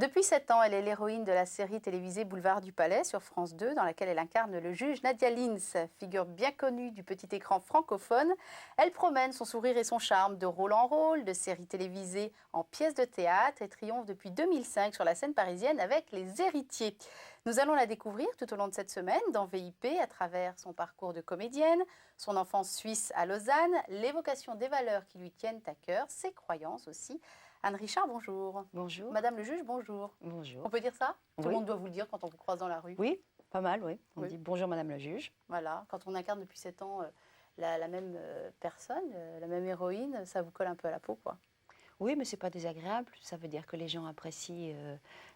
Depuis 7 ans, elle est l'héroïne de la série télévisée Boulevard du Palais sur France 2, dans laquelle elle incarne le juge Nadia Linz, figure bien connue du petit écran francophone. Elle promène son sourire et son charme de rôle en rôle, de séries télévisées en pièces de théâtre et triomphe depuis 2005 sur la scène parisienne avec Les Héritiers. Nous allons la découvrir tout au long de cette semaine dans VIP à travers son parcours de comédienne, son enfance suisse à Lausanne, l'évocation des valeurs qui lui tiennent à cœur, ses croyances aussi. Anne Richard, bonjour. Bonjour. Madame le juge, bonjour. Bonjour. On peut dire ça? Tout le Oui. monde doit vous le dire quand on vous croise dans la rue. Oui, pas mal, oui. On Oui. dit bonjour Madame le juge. Voilà, quand on incarne depuis 7 ans la même personne, la même héroïne, ça vous colle un peu à la peau, quoi. Oui, mais c'est pas désagréable. Ça veut dire que les gens apprécient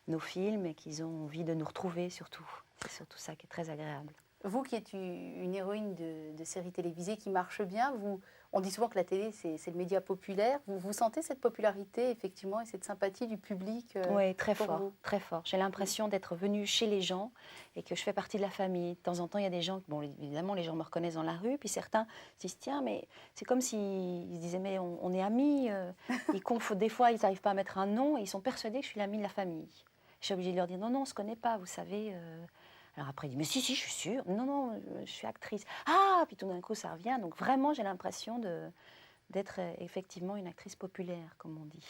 nos films et qu'ils ont envie de nous retrouver surtout. C'est surtout ça qui est très agréable. Vous qui êtes une héroïne de séries télévisées qui marche bien, on dit souvent que la télé, c'est le média populaire. Vous sentez cette popularité, effectivement, et cette sympathie du public Oui, très pour fort, vous? très fort. J'ai l'impression d'être venue chez les gens et que je fais partie de la famille. De temps en temps, il y a des gens, bon, évidemment, les gens me reconnaissent dans la rue, puis certains se disent, tiens, mais c'est comme s'ils se disaient, mais on est amis. Des fois, ils n'arrivent pas à mettre un nom et ils sont persuadés que je suis l'amie de la famille. Je suis obligée de leur dire, non, non, on ne se connaît pas, vous savez. Alors après, il dit, mais si, je suis sûre. Non, non, je suis actrice. Ah, puis tout d'un coup, ça revient. Donc vraiment, j'ai l'impression d'être effectivement une actrice populaire, comme on dit.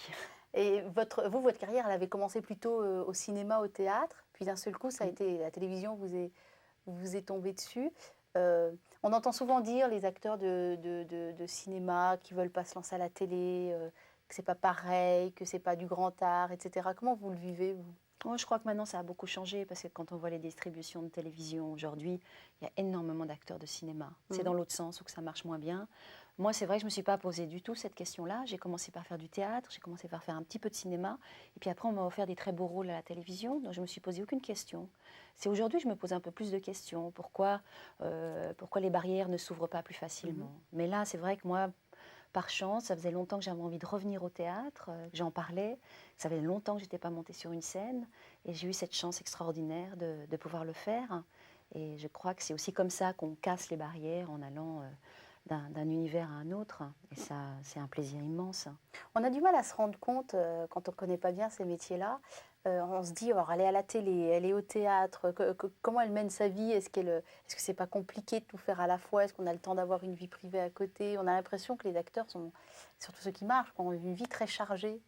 Et votre carrière, elle avait commencé plutôt au cinéma, au théâtre, puis d'un seul coup, ça a été la télévision vous est tombée dessus. On entend souvent dire, les acteurs de cinéma qui ne veulent pas se lancer à la télé, que c'est pas pareil, que c'est pas du grand art, etc. Comment vous le vivez, vous? Moi, je crois que maintenant, ça a beaucoup changé parce que quand on voit les distributions de télévision aujourd'hui, il y a énormément d'acteurs de cinéma. C'est dans l'autre sens où que ça marche moins bien. Moi, c'est vrai que je ne me suis pas posé du tout cette question-là. J'ai commencé par faire du théâtre, j'ai commencé par faire un petit peu de cinéma. Et puis après, on m'a offert des très beaux rôles à la télévision. Donc, je ne me suis posé aucune question. C'est aujourd'hui que je me pose un peu plus de questions. Pourquoi les barrières ne s'ouvrent pas plus facilement? Mais là, c'est vrai que moi, par chance, ça faisait longtemps que j'avais envie de revenir au théâtre, que j'en parlais. Ça faisait longtemps que je n'étais pas montée sur une scène. Et j'ai eu cette chance extraordinaire de pouvoir le faire. Et je crois que c'est aussi comme ça qu'on casse les barrières en allant d'un univers à un autre. Et ça, c'est un plaisir immense. On a du mal à se rendre compte, quand on ne connaît pas bien ces métiers-là. On se dit, alors, elle est à la télé, elle est au théâtre, comment elle mène sa vie? Est-ce que c'est pas compliqué de tout faire à la fois? Est-ce qu'on a le temps d'avoir une vie privée à côté? On a l'impression que les acteurs sont, surtout ceux qui marchent, ont une vie très chargée.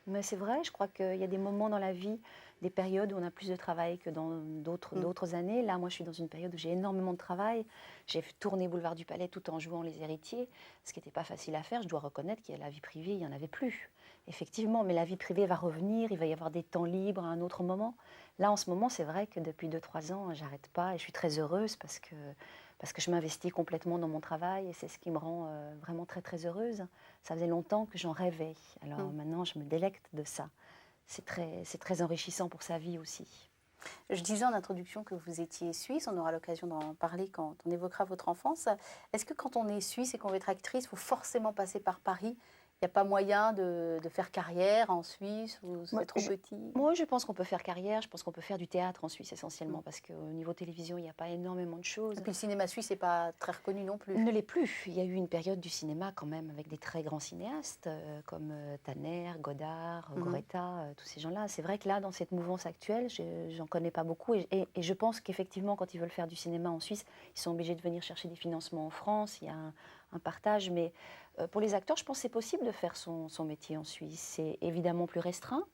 Mais c'est vrai, je crois qu'il y a des moments dans la vie, des périodes où on a plus de travail que dans d'autres années. Là, moi, je suis dans une période où j'ai énormément de travail. J'ai tourné Boulevard du Palais tout en jouant Les Héritiers, ce qui n'était pas facile à faire. Je dois reconnaître qu'il y a la vie privée, il n'y en avait plus. Effectivement, mais la vie privée va revenir, il va y avoir des temps libres à un autre moment. Là, en ce moment, c'est vrai que depuis 2-3 ans, j'arrête pas et je suis très heureuse parce que je m'investis complètement dans mon travail et c'est ce qui me rend vraiment très, très heureuse. Ça faisait longtemps que j'en rêvais. Alors maintenant, je me délecte de ça. C'est très enrichissant pour sa vie aussi. Je disais en introduction que vous étiez suisse, on aura l'occasion d'en parler quand on évoquera votre enfance. Est-ce que quand on est suisse et qu'on veut être actrice, il faut forcément passer par Paris? Il n'y a pas moyen de faire carrière en Suisse ou c'est trop petit? Moi, je pense qu'on peut faire carrière, je pense qu'on peut faire du théâtre en Suisse essentiellement, parce qu'au niveau télévision, il n'y a pas énormément de choses. Et puis le cinéma suisse n'est pas très reconnu non plus. Il ne l'est plus. Il y a eu une période du cinéma quand même avec des très grands cinéastes comme Tanner, Godard, Greta, tous ces gens-là. C'est vrai que là, dans cette mouvance actuelle, j'en connais pas beaucoup et je pense qu'effectivement, quand ils veulent faire du cinéma en Suisse, ils sont obligés de venir chercher des financements en France. Il y a un partage, mais pour les acteurs, je pense que c'est possible de faire son métier en Suisse. C'est évidemment plus restreint.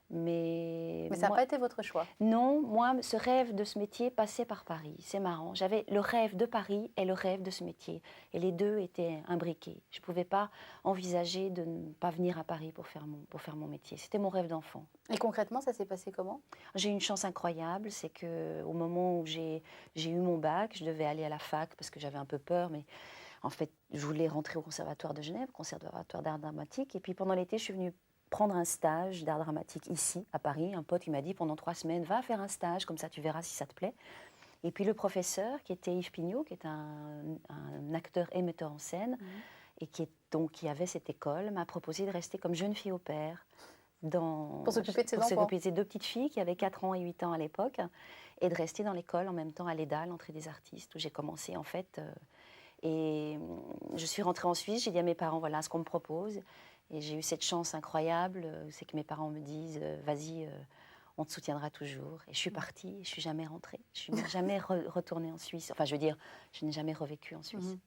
Mais ça n'a pas été votre choix? Non, moi, ce rêve de ce métier passait par Paris. C'est marrant. J'avais le rêve de Paris et le rêve de ce métier. Et les deux étaient imbriqués. Je ne pouvais pas envisager de ne pas venir à Paris pour faire mon métier. C'était mon rêve d'enfant. Et concrètement, ça s'est passé comment? J'ai eu une chance incroyable. C'est qu'au moment où j'ai eu mon bac, je devais aller à la fac parce que j'avais un peu peur. Mais en fait, je voulais rentrer au Conservatoire de Genève, Conservatoire d'art dramatique. Et puis pendant l'été, je suis venue prendre un stage d'art dramatique ici, à Paris. Un pote, il m'a dit, pendant 3 semaines, va faire un stage, comme ça tu verras si ça te plaît. Et puis le professeur, qui était Yves Pignot, qui est un acteur et metteur en scène, et qui avait cette école, m'a proposé de rester comme jeune fille au père. Pour s'occuper de ses enfants. Pour s'occuper de ces 2 petites filles qui avaient 4 ans et 8 ans à l'époque, et de rester dans l'école en même temps à l'EDA, l'entrée des artistes, où j'ai commencé en fait... Et je suis rentrée en Suisse, j'ai dit à mes parents, voilà ce qu'on me propose. Et j'ai eu cette chance incroyable, c'est que mes parents me disent, vas-y, on te soutiendra toujours. Et je suis partie, et je ne suis jamais rentrée. Je n'ai jamais retournée en Suisse. Enfin, je veux dire, je n'ai jamais revécu en Suisse.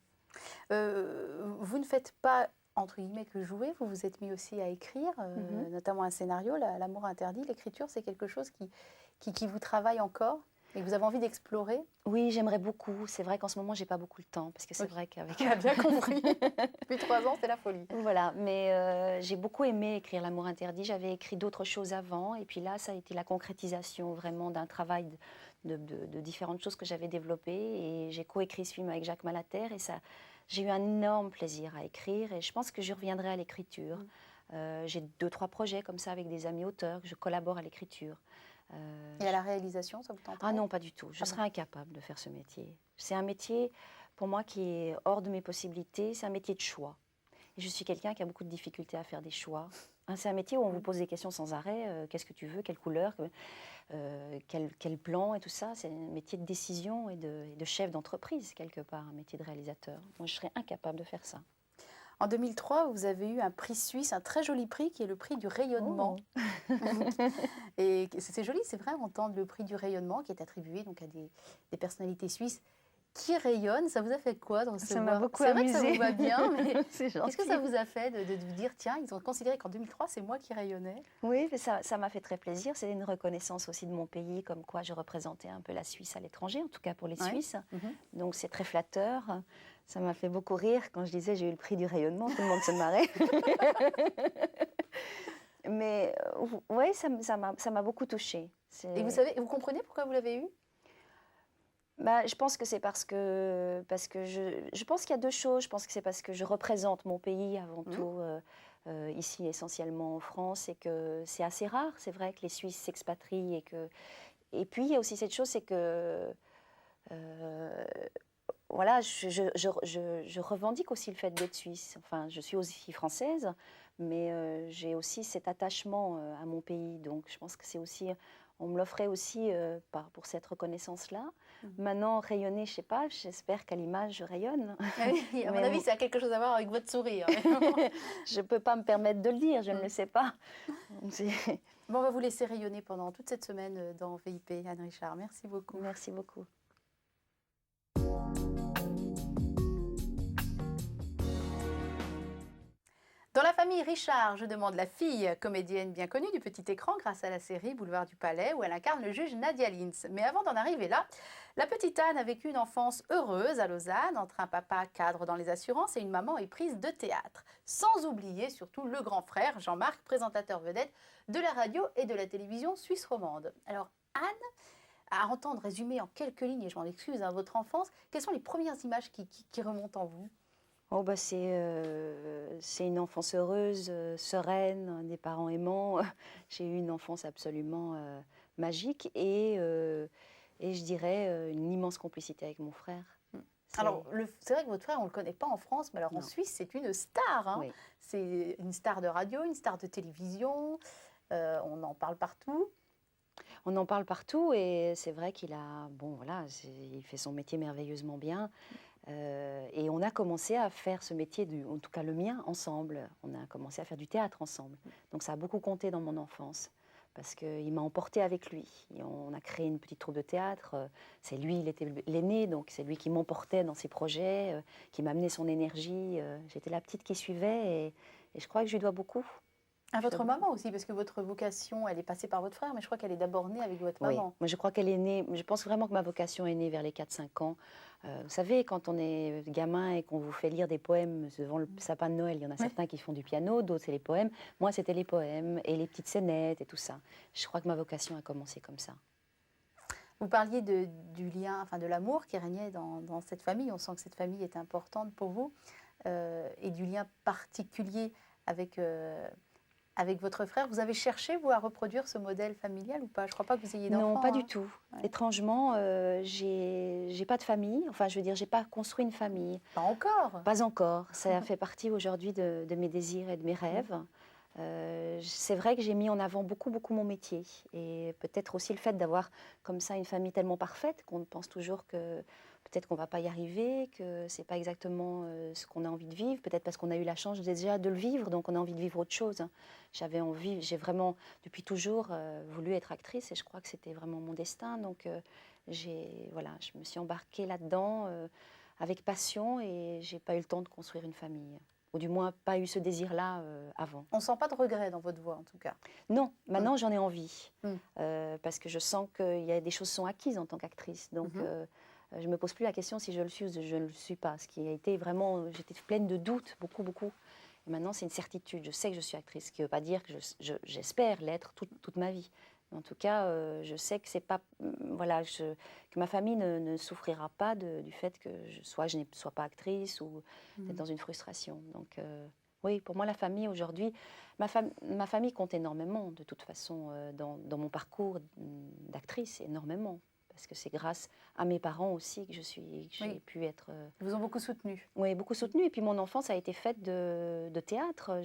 Vous ne faites pas, entre guillemets, que jouer, vous vous êtes mis aussi à écrire, notamment un scénario, L'amour interdit. L'écriture, c'est quelque chose qui vous travaille encore et que vous avez envie d'explorer? Oui, j'aimerais beaucoup. C'est vrai qu'en ce moment, j'ai pas beaucoup de temps, parce que c'est vrai qu'avec... On a bien compris. Depuis 3 ans, c'est la folie. Voilà, mais j'ai beaucoup aimé écrire L'amour interdit. J'avais écrit d'autres choses avant, et puis là, ça a été la concrétisation vraiment d'un travail de différentes choses que j'avais développées. Et j'ai coécrit ce film avec Jacques Malater, et ça, j'ai eu un énorme plaisir à écrire, et je pense que je reviendrai à l'écriture. J'ai 2-3 projets comme ça avec des amis auteurs, que je collabore à l'écriture. Et à la réalisation, ça vous tente? Ah non, pas du tout. Je serais incapable de faire ce métier. C'est un métier, pour moi, qui est hors de mes possibilités. C'est un métier de choix. Et je suis quelqu'un qui a beaucoup de difficultés à faire des choix. C'est un métier où on vous pose des questions sans arrêt. Qu'est-ce que tu veux? Quelle couleur? Quel plan? Et tout ça. C'est un métier de décision et de chef d'entreprise, quelque part, un métier de réalisateur. Moi, je serais incapable de faire ça. En 2003, vous avez eu un prix suisse, un très joli prix, qui est le prix du rayonnement. Oh. Et c'est joli, c'est vrai, entendre le prix du rayonnement qui est attribué donc à des personnalités suisses qui rayonnent. Ça vous a fait quoi dans ce Ça m'a beaucoup amusé. amusé. C'est vrai que ça vous va bien, mais qu'est-ce que ça vous a fait de vous dire, tiens, ils ont considéré qu'en 2003, c'est moi qui rayonnais? Oui, mais ça m'a fait très plaisir. C'est une reconnaissance aussi de mon pays, comme quoi je représentais un peu la Suisse à l'étranger, en tout cas pour les Suisses. Donc c'est très flatteur. Ça m'a fait beaucoup rire quand je disais j'ai eu le prix du rayonnement, tout le monde se marrait. Mais oui, ça m'a beaucoup touchée. Et vous comprenez pourquoi vous l'avez eu? Bah, je pense que c'est parce que je pense qu'il y a 2 choses. Je pense que c'est parce que je représente mon pays avant tout, ici essentiellement en France, et que c'est assez rare. C'est vrai que les Suisses s'expatrient et puis il y a aussi cette chose, c'est que voilà, je revendique aussi le fait d'être suisse. Enfin, je suis aussi française, mais j'ai aussi cet attachement à mon pays. Donc, je pense que c'est aussi, on me l'offrait aussi pour cette reconnaissance-là. Maintenant, rayonner, je ne sais pas, j'espère qu'à l'image, je rayonne. Oui, à mon avis, ça a quelque chose à voir avec votre sourire. Je ne peux pas me permettre de le dire, je ne le sais pas. Bon, on va vous laisser rayonner pendant toute cette semaine dans VIP. Anne Richard, merci beaucoup. Merci beaucoup. Dans la famille Richard, je demande la fille comédienne bien connue du petit écran grâce à la série Boulevard du Palais où elle incarne le juge Nadia Linz. Mais avant d'en arriver là, la petite Anne a vécu une enfance heureuse à Lausanne entre un papa cadre dans les assurances et une maman éprise de théâtre. Sans oublier surtout le grand frère Jean-Marc, présentateur vedette de la radio et de la télévision suisse romande. Alors Anne, à entendre résumer en quelques lignes, et je m'en excuse, votre enfance, quelles sont les premières images qui remontent en vous? Oh bah c'est une enfance heureuse, sereine, des parents aimants. J'ai eu une enfance absolument magique et je dirais une immense complicité avec mon frère. Alors, c'est vrai que votre frère, on ne le connaît pas en France, mais alors en Suisse, c'est une star. Hein. Oui. C'est une star de radio, une star de télévision. On en parle partout. On en parle partout et c'est vrai qu'il a, bon voilà, il fait son métier merveilleusement bien. Et on a commencé à faire ce métier, en tout cas le mien, ensemble. On a commencé à faire du théâtre ensemble. Donc ça a beaucoup compté dans mon enfance, parce qu'il m'a emportée avec lui. Et on a créé une petite troupe de théâtre. C'est lui, il était l'aîné, donc c'est lui qui m'emportait dans ses projets, qui m'amenait son énergie. J'étais la petite qui suivait et je crois que je lui dois beaucoup. À votre maman aussi, parce que votre vocation, elle est passée par votre frère, mais je crois qu'elle est d'abord née avec votre maman. Oui, moi je crois qu'elle est née, je pense vraiment que ma vocation est née vers les 4-5 ans. Vous savez, quand on est gamin et qu'on vous fait lire des poèmes devant le sapin de Noël, il y en a certains qui font du piano, d'autres c'est les poèmes. Moi c'était les poèmes et les petites scénettes et tout ça. Je crois que ma vocation a commencé comme ça. Vous parliez du lien, enfin de l'amour qui régnait dans cette famille. On sent que cette famille est importante pour vous et du lien particulier avec votre frère. Vous avez cherché, vous, à reproduire ce modèle familial ou pas? Je ne crois pas que vous ayez d'enfants. Non, pas du tout. Ouais. Étrangement, j'ai pas de famille. Enfin, je veux dire, j'ai pas construit une famille. Pas encore? Pas encore. Ça fait partie aujourd'hui de mes désirs et de mes rêves. C'est vrai que j'ai mis en avant beaucoup mon métier. Et peut-être aussi le fait d'avoir comme ça une famille tellement parfaite qu'on pense toujours que peut-être qu'on ne va pas y arriver, que ce n'est pas exactement ce qu'on a envie de vivre, peut-être parce qu'on a eu la chance déjà de le vivre, donc on a envie de vivre autre chose. J'avais envie, j'ai vraiment, depuis toujours, voulu être actrice et je crois que c'était vraiment mon destin. Donc voilà, je me suis embarquée là-dedans avec passion et je n'ai pas eu le temps de construire une famille. Ou du moins, pas eu ce désir-là avant. On ne sent pas de regret dans votre voix, en tout cas. Non, maintenant j'en ai envie. Mm. Parce que je sens qu'il y a des choses qui sont acquises en tant qu'actrice. Donc, je ne me pose plus la question si je le suis ou si je ne le suis pas. Ce qui a été vraiment... J'étais pleine de doutes, beaucoup, beaucoup. Et maintenant, c'est une certitude. Je sais que je suis actrice, ce qui ne veut pas dire que j'espère l'être toute ma vie. Mais en tout cas, je sais que c'est pas... Voilà, que ma famille ne souffrira pas du fait que je ne sois pas actrice ou d'être dans une frustration. Donc... oui, pour moi, la famille aujourd'hui, ma famille compte énormément, de toute façon, dans mon parcours d'actrice, énormément. Parce que c'est grâce à mes parents aussi que j'ai pu être... Ils vous ont beaucoup soutenue. Oui, beaucoup soutenue. Et puis mon enfance a été faite de théâtre.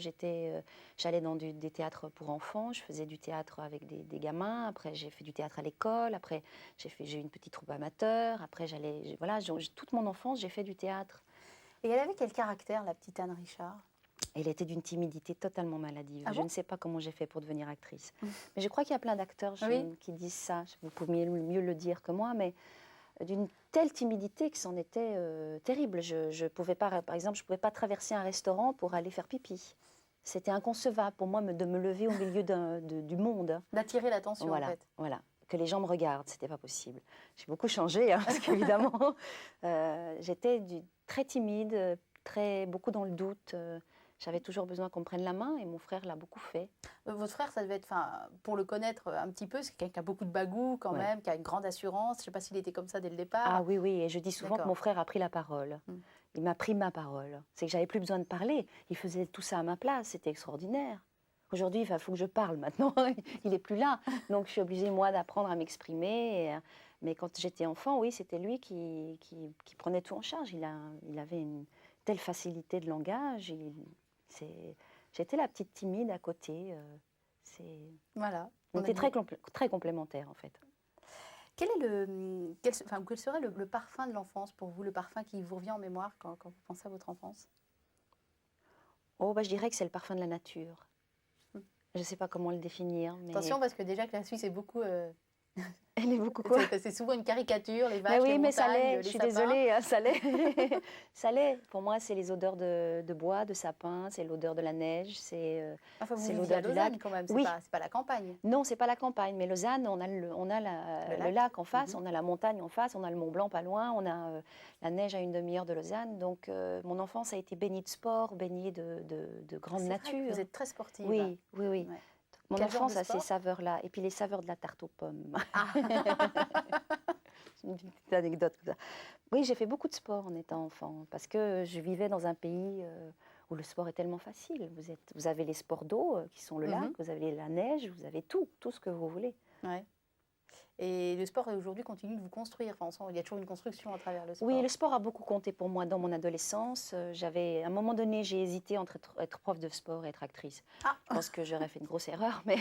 J'allais dans des théâtres pour enfants, je faisais du théâtre avec des gamins. Après, j'ai fait du théâtre à l'école. Après, j'ai eu une petite troupe amateur. Après, voilà, toute mon enfance, j'ai fait du théâtre. Et elle avait quel caractère, la petite Anne Richard ? Elle était d'une timidité totalement maladive. Ah je bon? ne sais pas comment j'ai fait pour devenir actrice. Mais je crois qu'il y a plein d'acteurs qui disent ça. Vous pouvez mieux le dire que moi, mais d'une telle timidité que c'en était terrible. Je pouvais pas, par exemple, je ne pouvais pas traverser un restaurant pour aller faire pipi. C'était inconcevable pour moi de me lever au milieu du monde. D'attirer l'attention, voilà, en fait. Voilà. Que les gens me regardent, ce n'était pas possible. J'ai beaucoup changé, hein, parce qu'évidemment, j'étais très timide, beaucoup dans le doute. J'avais toujours besoin qu'on me prenne la main et mon frère l'a beaucoup fait. Votre frère, ça devait être, pour le connaître un petit peu, c'est quelqu'un qui a beaucoup de bagou quand même, qui a une grande assurance. Je ne sais pas s'il était comme ça dès le départ. Ah oui, oui, et je dis souvent que mon frère a pris la parole. Il m'a pris ma parole. C'est que j'avais plus besoin de parler. Il faisait tout ça à ma place, c'était extraordinaire. Aujourd'hui, il faut que je parle maintenant. Il n'est plus là. Donc je suis obligée, moi, d'apprendre à m'exprimer. Mais quand j'étais enfant, oui, c'était lui qui prenait tout en charge. Il avait une telle facilité de langage. J'étais la petite timide à côté. Voilà. On était très complémentaires, en fait. Quel serait le parfum de l'enfance pour vous, le parfum qui vous revient en mémoire quand vous pensez à votre enfance? Oh, je dirais que c'est le parfum de la nature. Je ne sais pas comment le définir. Mais... Attention, parce que déjà que la Suisse est beaucoup... Elle est beaucoup quoi? C'est souvent une caricature, les vaches, oui, les mais montagnes, ça l'est, les je suis sapins. désolée, hein, ça l'est. Ça l'est. Pour moi, c'est les odeurs de bois, de sapin, c'est l'odeur de la neige, c'est l'odeur du lac quand même, c'est pas la campagne. Non, c'est pas la campagne, mais Lausanne, on a le lac en face, on a la montagne en face, on a le Mont Blanc pas loin, on a la neige à une demi-heure de Lausanne. Donc, mon enfance a été baignée de sport, baignée de grande nature. Vous êtes très sportive. Oui, oui, oui. Ouais. Mon enfance a ces saveurs-là. Et puis les saveurs de la tarte aux pommes. Ah. Une petite anecdote comme ça. Oui, j'ai fait beaucoup de sport en étant enfant. Parce que je vivais dans un pays où le sport est tellement facile. Vous avez les sports d'eau qui sont le lac, vous avez la neige, vous avez tout ce que vous voulez. Ouais. Et le sport aujourd'hui continue de vous construire. Enfin, il y a toujours une construction à travers le sport. Oui, le sport a beaucoup compté pour moi dans mon adolescence. À un moment donné, j'ai hésité entre être prof de sport et être actrice. Ah. Je pense que j'aurais fait une grosse erreur, mais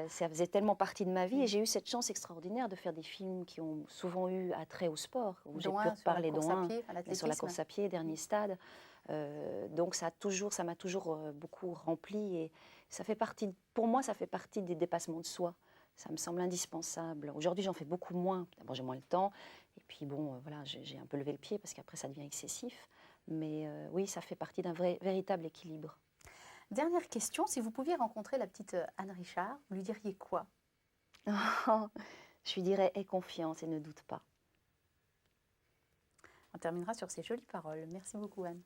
ça faisait tellement partie de ma vie. Et j'ai eu cette chance extraordinaire de faire des films qui ont souvent eu attrait au sport, où j'ai pu parler sur la course à pied, Dernier Stade. Donc ça m'a toujours beaucoup rempli. Et pour moi, ça fait partie des dépassements de soi. Ça me semble indispensable. Aujourd'hui, j'en fais beaucoup moins. D'abord, j'ai moins le temps. Et puis, voilà, j'ai un peu levé le pied parce qu'après, ça devient excessif. Mais oui, ça fait partie d'un véritable équilibre. Dernière question. Si vous pouviez rencontrer la petite Anne Richard, vous lui diriez quoi? Je lui dirais « aie confiance et ne doute pas ». On terminera sur ces jolies paroles. Merci beaucoup, Anne.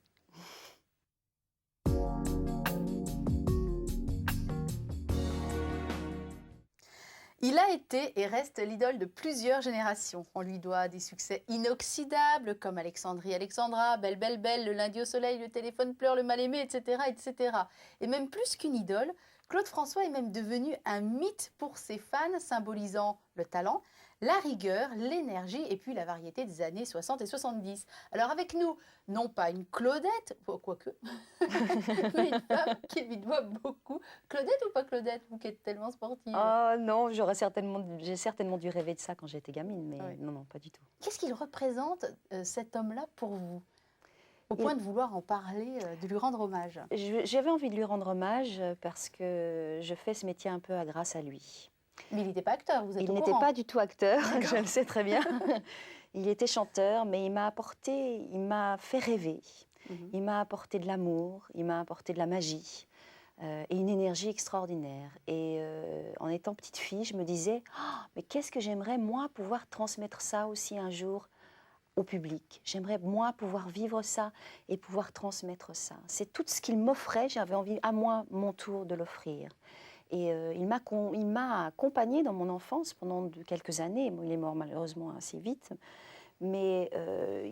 Il a été et reste l'idole de plusieurs générations. On lui doit des succès inoxydables comme Alexandrie Alexandra, Belle Belle Belle, Le lundi au soleil, Le téléphone pleure, Le mal aimé, etc., etc. Et même plus qu'une idole, Claude François est même devenu un mythe pour ses fans, symbolisant le talent, la rigueur, l'énergie et puis la variété des années 60 et 70. Alors avec nous, non pas une Claudette, quoique, mais une femme qui lui doit beaucoup. Claudette ou pas Claudette, vous qui êtes tellement sportive? Oh non, j'ai certainement dû rêver de ça quand j'étais gamine, mais Oui. non, non, pas du tout. Qu'est-ce qu'il représente cet homme-là pour vous? Au point de vouloir en parler, de lui rendre hommage. J'avais envie de lui rendre hommage parce que je fais ce métier un peu grâce à lui. Mais il n'était pas acteur, vous êtes Il au n'était courant? pas du tout acteur, je le sais très bien. Il était chanteur, mais il m'a fait rêver. Mhm. Il m'a apporté de l'amour, il m'a apporté de la magie et une énergie extraordinaire. Et en étant petite fille, je me disais, oh, mais qu'est-ce que j'aimerais, moi, pouvoir transmettre ça aussi un jour au public. J'aimerais, moi, pouvoir vivre ça et pouvoir transmettre ça. C'est tout ce qu'il m'offrait, j'avais envie, à moi, mon tour, de l'offrir. Et il m'a accompagnée dans mon enfance pendant quelques années. Bon, il est mort malheureusement assez vite. Mais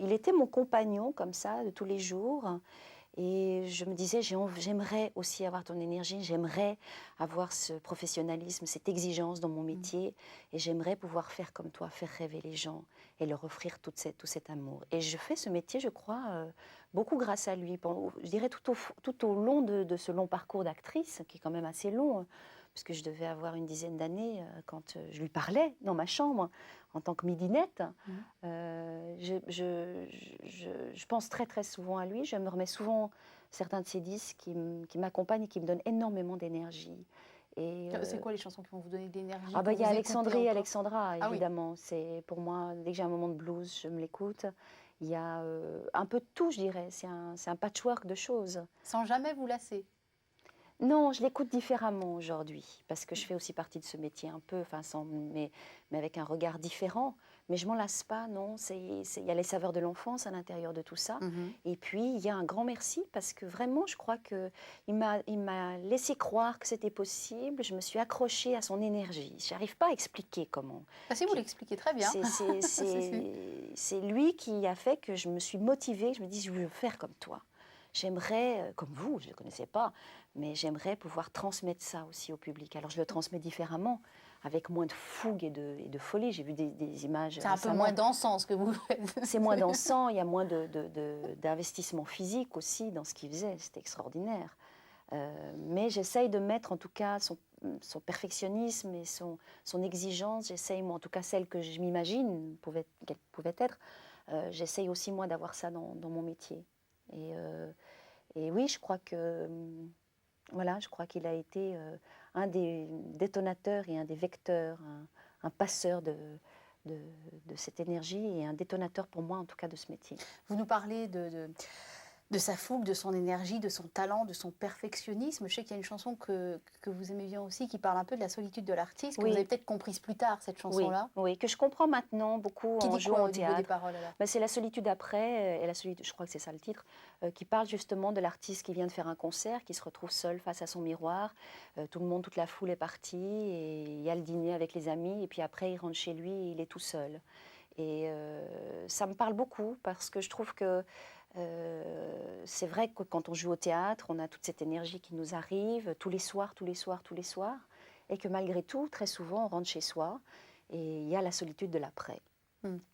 il était mon compagnon comme ça, de tous les jours. Et je me disais, j'aimerais aussi avoir ton énergie, j'aimerais avoir ce professionnalisme, cette exigence dans mon métier, et j'aimerais pouvoir faire comme toi, faire rêver les gens et leur offrir tout cet amour. Et je fais ce métier, je crois, beaucoup grâce à lui. Je dirais tout au long de ce long parcours d'actrice, qui est quand même assez long, puisque je devais avoir une dizaine d'années quand je lui parlais dans ma chambre en tant que midinette. Je pense très très souvent à lui. Je me remets souvent certains de ses disques qui m'accompagnent et qui me donnent énormément d'énergie. C'est quoi les chansons qui vont vous donner de l'énergie? Ah bah, il y a Alexandrie et encore? Alexandra, Ah oui. évidemment. C'est pour moi, dès que j'ai un moment de blues, je me l'écoute. Il y a un peu de tout, je dirais. C'est un patchwork de choses. Sans jamais vous lasser? Non, je l'écoute différemment aujourd'hui, parce que je fais aussi partie de ce métier un peu, enfin, mais avec un regard différent. Mais je m'en lasse pas, non. Il y a les saveurs de l'enfance à l'intérieur de tout ça. Et puis, il y a un grand merci, parce que vraiment, je crois qu'il m'a laissé croire que c'était possible. Je me suis accrochée à son énergie. Je n'arrive pas à expliquer comment. Ah si, vous l'expliquez très bien. C'est lui qui a fait que je me suis motivée, que je me dis, je veux faire comme toi. J'aimerais, comme vous, je ne le connaissais pas, mais j'aimerais pouvoir transmettre ça aussi au public. Alors je le transmets différemment, avec moins de fougue et de folie. J'ai vu des images. C'est un peu moins dansant ce que vous faites. C'est moins dansant, il y a moins d'investissement physique aussi dans ce qu'il faisait. C'était extraordinaire. Mais j'essaye de mettre en tout cas son perfectionnisme et son exigence. J'essaye, moi, en tout cas celle que je m'imagine qu'elle pouvait être. J'essaye aussi, moi, d'avoir ça dans mon métier. Et oui, je crois que voilà, je crois qu'il a été un des détonateurs et un des vecteurs, un passeur de cette énergie et un détonateur pour moi, en tout cas, de ce métier. Vous nous parlez de sa fougue, de son énergie, de son talent, de son perfectionnisme. Je sais qu'il y a une chanson que vous aimez bien aussi, qui parle un peu de la solitude de l'artiste, que vous avez peut-être comprise plus tard, cette chanson-là. Oui, que je comprends maintenant beaucoup en jouant au théâtre. Des paroles, alors c'est la solitude après, et la solitude, je crois que c'est ça le titre, qui parle justement de l'artiste qui vient de faire un concert, qui se retrouve seul face à son miroir. Tout le monde, toute la foule est partie, et il y a le dîner avec les amis, et puis après il rentre chez lui et il est tout seul. Et ça me parle beaucoup, parce que je trouve que c'est vrai que quand on joue au théâtre, on a toute cette énergie qui nous arrive tous les soirs, et que malgré tout, très souvent, on rentre chez soi et il y a la solitude de l'après,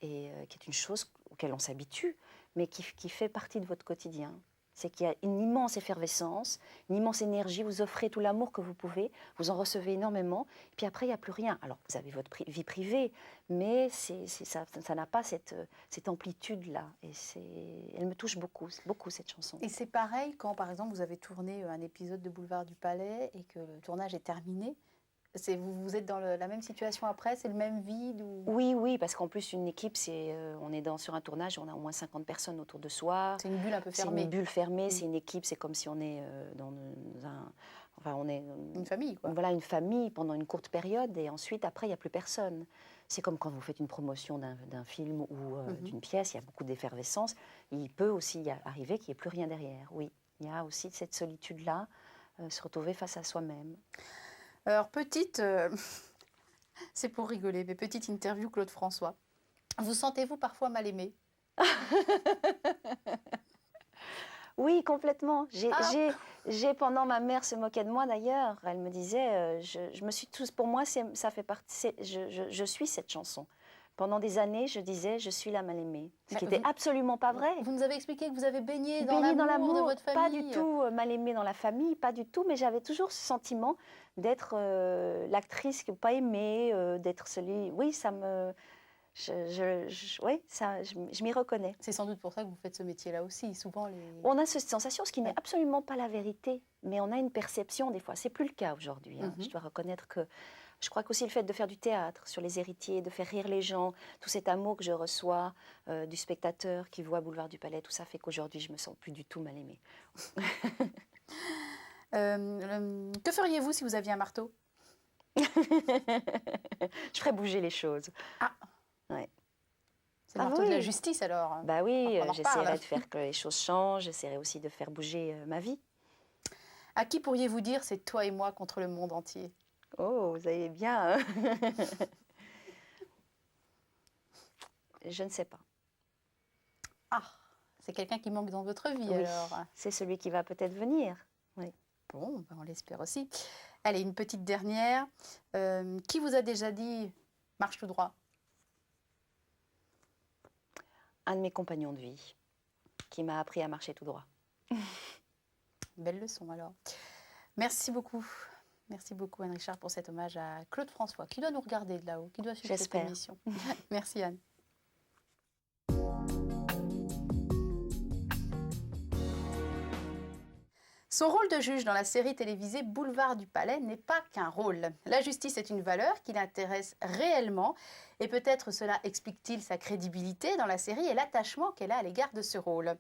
et qui est une chose auquel on s'habitue, mais qui fait partie de votre quotidien. C'est qu'il y a une immense effervescence, une immense énergie, vous offrez tout l'amour que vous pouvez, vous en recevez énormément, et puis après, il n'y a plus rien. Alors, vous avez votre vie privée, mais ça n'a pas cette amplitude-là. Et elle me touche beaucoup, cette chanson. Et c'est pareil quand, par exemple, vous avez tourné un épisode de Boulevard du Palais et que le tournage est terminé. Vous êtes dans la même situation après, c'est le même vide ou... Oui, parce qu'en plus, une équipe, on est sur un tournage, on a au moins 50 personnes autour de soi. C'est une bulle un peu fermée. C'est une bulle fermée, c'est une équipe, c'est comme si on est on est une famille, quoi. Voilà, une famille pendant une courte période, et ensuite, après, il n'y a plus personne. C'est comme quand vous faites une promotion d'un film ou d'une pièce, il y a beaucoup d'effervescence. Il peut aussi arriver qu'il n'y ait plus rien derrière, oui. Il y a aussi cette solitude-là, se retrouver face à soi-même. Alors, c'est pour rigoler, mais petite interview Claude François. Vous sentez-vous parfois mal aimé? Oui, complètement. Pendant, ma mère se moquait de moi d'ailleurs. Elle me disait, pour moi, ça fait partie. Je suis cette chanson. Pendant des années, je disais, je suis la mal-aimée. Ce qui Mais n'était absolument pas vrai. Vous nous avez expliqué que vous avez baigné dans Baigner dans l'amour de l'amour, votre pas du famille. tout mal-aimée dans la famille, pas du tout, mais j'avais toujours ce sentiment d'être l'actrice pas aimée, d'être celui... Oui, ça me... oui, ça, je m'y reconnais. C'est sans doute pour ça que vous faites ce métier-là aussi. Souvent, On a cette sensation, ce qui n'est Ouais. absolument pas la vérité, mais on a une perception des fois. C'est plus le cas aujourd'hui. Je dois reconnaître que je crois qu'aussi le fait de faire du théâtre sur les héritiers, de faire rire les gens, tout cet amour que je reçois du spectateur qui voit Boulevard du Palais, tout ça fait qu'aujourd'hui je me sens plus du tout mal aimée. Que feriez-vous si vous aviez un marteau? Je ferais bouger les choses. Ah, Ouais. c'est le marteau de la justice alors. Bah oui, On en j'essaierai reparle. de faire que les choses changent, j'essaierai aussi de faire bouger ma vie. À qui pourriez-vous dire c'est toi et moi contre le monde entier? Oh, vous allez bien. Je ne sais pas. Ah, c'est quelqu'un qui manque dans votre vie Oui, alors. c'est celui qui va peut-être venir. Oui. Bon, ben, on l'espère aussi. Allez, une petite dernière. Qui vous a déjà dit marche tout droit? Un de mes compagnons de vie qui m'a appris à marcher tout droit. Belle leçon alors. Merci beaucoup. Merci beaucoup Anne Richard pour cet hommage à Claude François, qui doit nous regarder de là-haut, qui doit suivre cette J'espère. émission. Merci Anne. Son rôle de juge dans la série télévisée Boulevard du Palais n'est pas qu'un rôle. La justice est une valeur qui l'intéresse réellement et peut-être cela explique-t-il sa crédibilité dans la série et l'attachement qu'elle a à l'égard de ce rôle.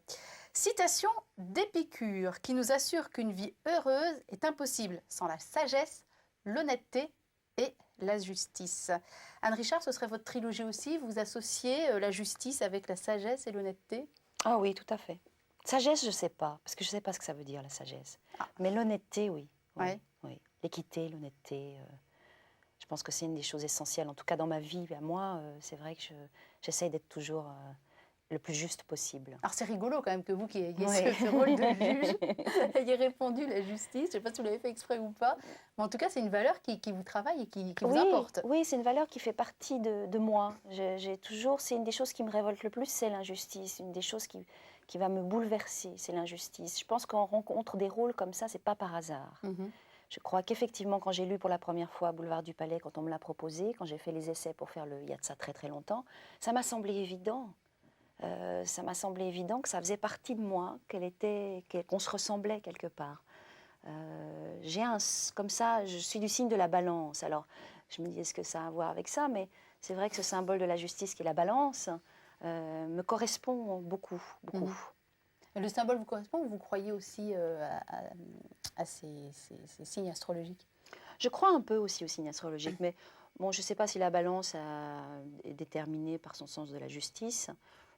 Citation d'Épicure qui nous assure qu'une vie heureuse est impossible sans la sagesse, l'honnêteté et la justice. Anne Richard, ce serait votre trilogie aussi? Vous associez la justice avec la sagesse et l'honnêteté? Ah oui, tout à fait. Sagesse, je ne sais pas, parce que je ne sais pas ce que ça veut dire, la sagesse. Ah. Mais l'honnêteté, oui. Oui, Ouais. oui. L'équité, l'honnêteté, je pense que c'est une des choses essentielles. En tout cas, dans ma vie, à moi, c'est vrai que j'essaye d'être toujours le plus juste possible. Alors c'est rigolo quand même que vous qui ayez Oui. ce rôle de juge ayez répondu la justice. Je ne sais pas si vous l'avez fait exprès ou pas, mais en tout cas c'est une valeur qui vous travaille et qui vous importe. Oui, c'est une valeur qui fait partie de moi. J'ai toujours, c'est une des choses qui me révolte le plus, c'est l'injustice. Une des choses qui va me bouleverser, c'est l'injustice. Je pense qu'on rencontre des rôles comme ça, c'est pas par hasard. Je crois qu'effectivement, quand j'ai lu pour la première fois Boulevard du Palais, quand on me l'a proposé, quand j'ai fait les essais pour faire il y a de ça très très longtemps, ça m'a semblé évident. Ça m'a semblé évident que ça faisait partie de moi, qu'on se ressemblait quelque part. Comme ça, je suis du signe de la balance. Alors, je me dis, est-ce que ça a à voir avec ça? Mais c'est vrai que ce symbole de la justice qui est la balance me correspond beaucoup, beaucoup. Le symbole vous correspond ou vous croyez aussi à ces signes astrologiques? Je crois un peu aussi aux signes astrologiques, mais bon, je ne sais pas si la balance est déterminée par son sens de la justice.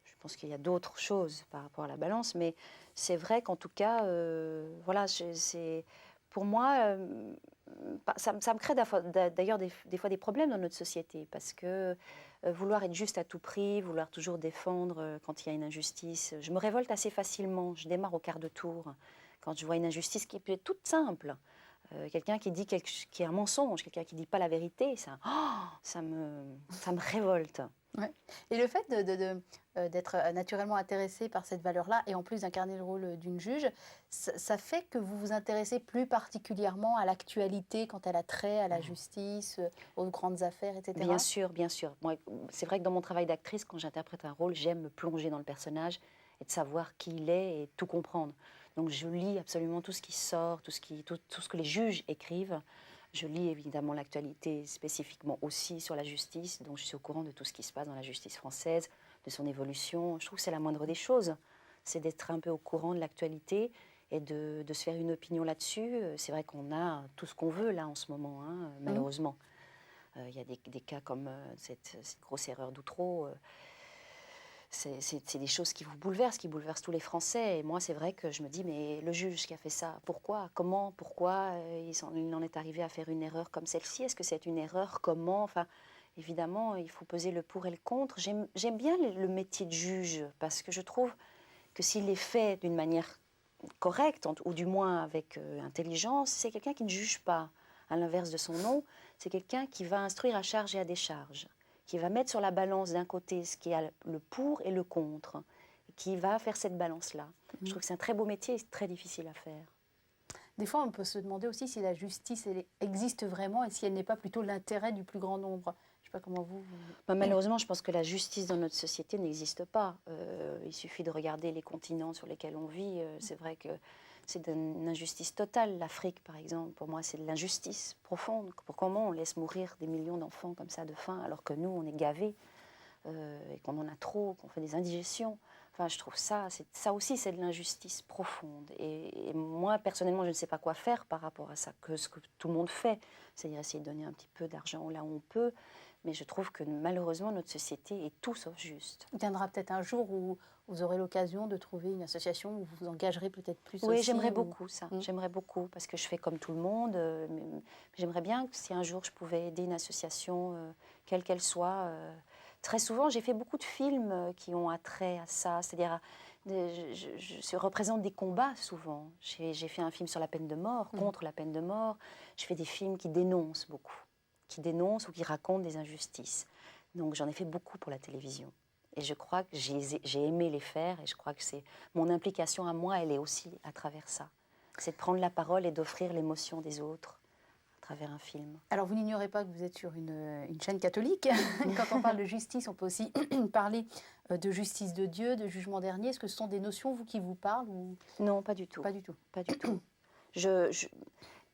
Je pense qu'il y a d'autres choses par rapport à la balance, mais c'est vrai qu'en tout cas, voilà, pour moi, ça me crée d'ailleurs des fois des problèmes dans notre société, parce que vouloir être juste à tout prix, vouloir toujours défendre quand il y a une injustice, je me révolte assez facilement, je démarre au quart de tour quand je vois une injustice qui peut être toute simple. Quelqu'un qui dit qui est un mensonge, quelqu'un qui ne dit pas la vérité, ça me révolte. Ouais. Et le fait d'être naturellement intéressé par cette valeur-là et en plus d'incarner le rôle d'une juge, ça fait que vous vous intéressez plus particulièrement à l'actualité quand elle a trait à la justice, aux grandes affaires, etc. Bien sûr, bien sûr. Moi, c'est vrai que dans mon travail d'actrice, quand j'interprète un rôle, j'aime me plonger dans le personnage et de savoir qui il est et tout comprendre. Donc je lis absolument tout ce qui sort, tout ce que les juges écrivent. Je lis évidemment l'actualité spécifiquement aussi sur la justice, donc je suis au courant de tout ce qui se passe dans la justice française, de son évolution. Je trouve que c'est la moindre des choses, c'est d'être un peu au courant de l'actualité et de se faire une opinion là-dessus. C'est vrai qu'on a tout ce qu'on veut là en ce moment, malheureusement. Il y a des cas comme cette grosse erreur d'Outreau. C'est des choses qui vous bouleversent, qui bouleversent tous les Français. Et moi, c'est vrai que je me dis, mais le juge qui a fait ça, pourquoi? Comment? Pourquoi il en est arrivé à faire une erreur comme celle-ci? Est-ce que c'est une erreur? Comment? Enfin, évidemment, il faut peser le pour et le contre. J'aime bien le métier de juge parce que je trouve que s'il est fait d'une manière correcte, ou du moins avec intelligence, c'est quelqu'un qui ne juge pas. À l'inverse de son nom, c'est quelqu'un qui va instruire à charge et à décharge, qui va mettre sur la balance d'un côté ce qui a le pour et le contre, qui va faire cette balance-là. Je trouve que c'est un très beau métier et très difficile à faire. Des fois, on peut se demander aussi si la justice existe vraiment et si elle n'est pas plutôt l'intérêt du plus grand nombre. Je ne sais pas comment vous... Malheureusement, je pense que la justice dans notre société n'existe pas. Il suffit de regarder les continents sur lesquels on vit. C'est vrai que c'est une injustice totale. L'Afrique, par exemple, pour moi, c'est de l'injustice profonde. Comment on laisse mourir des millions d'enfants comme ça de faim, alors que nous, on est gavés et qu'on en a trop, qu'on fait des indigestions. Enfin, je trouve ça aussi, c'est de l'injustice profonde. Et moi, personnellement, je ne sais pas quoi faire par rapport à ça, que ce que tout le monde fait, c'est-à-dire essayer de donner un petit peu d'argent là où on peut. Mais je trouve que malheureusement, notre société est tout sauf juste. Il viendra peut-être un jour où vous aurez l'occasion de trouver une association où vous vous engagerez peut-être plus Oui, aussi. j'aimerais beaucoup ça. J'aimerais beaucoup, parce que je fais comme tout le monde. Mais j'aimerais bien que si un jour je pouvais aider une association, quelle qu'elle soit. Très souvent, j'ai fait beaucoup de films qui ont attrait à ça. C'est-à-dire, je représente des combats souvent. J'ai fait un film sur la peine de mort, contre la peine de mort. Je fais des films qui dénoncent beaucoup, qui dénoncent ou qui racontent des injustices. Donc j'en ai fait beaucoup pour la télévision. Et je crois que j'ai aimé les faire, et je crois que c'est mon implication à moi, elle est aussi à travers ça. C'est de prendre la parole et d'offrir l'émotion des autres à travers un film. Alors vous n'ignorez pas que vous êtes sur une chaîne catholique. Quand on parle de justice, on peut aussi parler de justice de Dieu, de jugement dernier. Est-ce que ce sont des notions, vous, qui vous parlent ou... Non, pas du tout. Pas du tout. Pas du tout.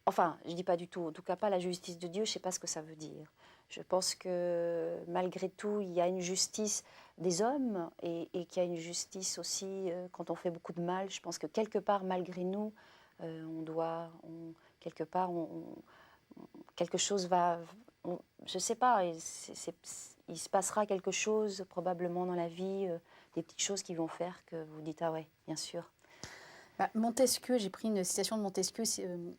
Enfin, je dis pas du tout. En tout cas, pas la justice de Dieu, je ne sais pas ce que ça veut dire. Je pense que malgré tout, il y a une justice des hommes et qu'il y a une justice aussi quand on fait beaucoup de mal. Je pense que quelque part, malgré nous, quelque chose va... je ne sais pas, il se passera quelque chose probablement dans la vie, des petites choses qui vont faire que vous dites « Ah ouais, bien sûr ». Montesquieu, j'ai pris une citation de Montesquieu,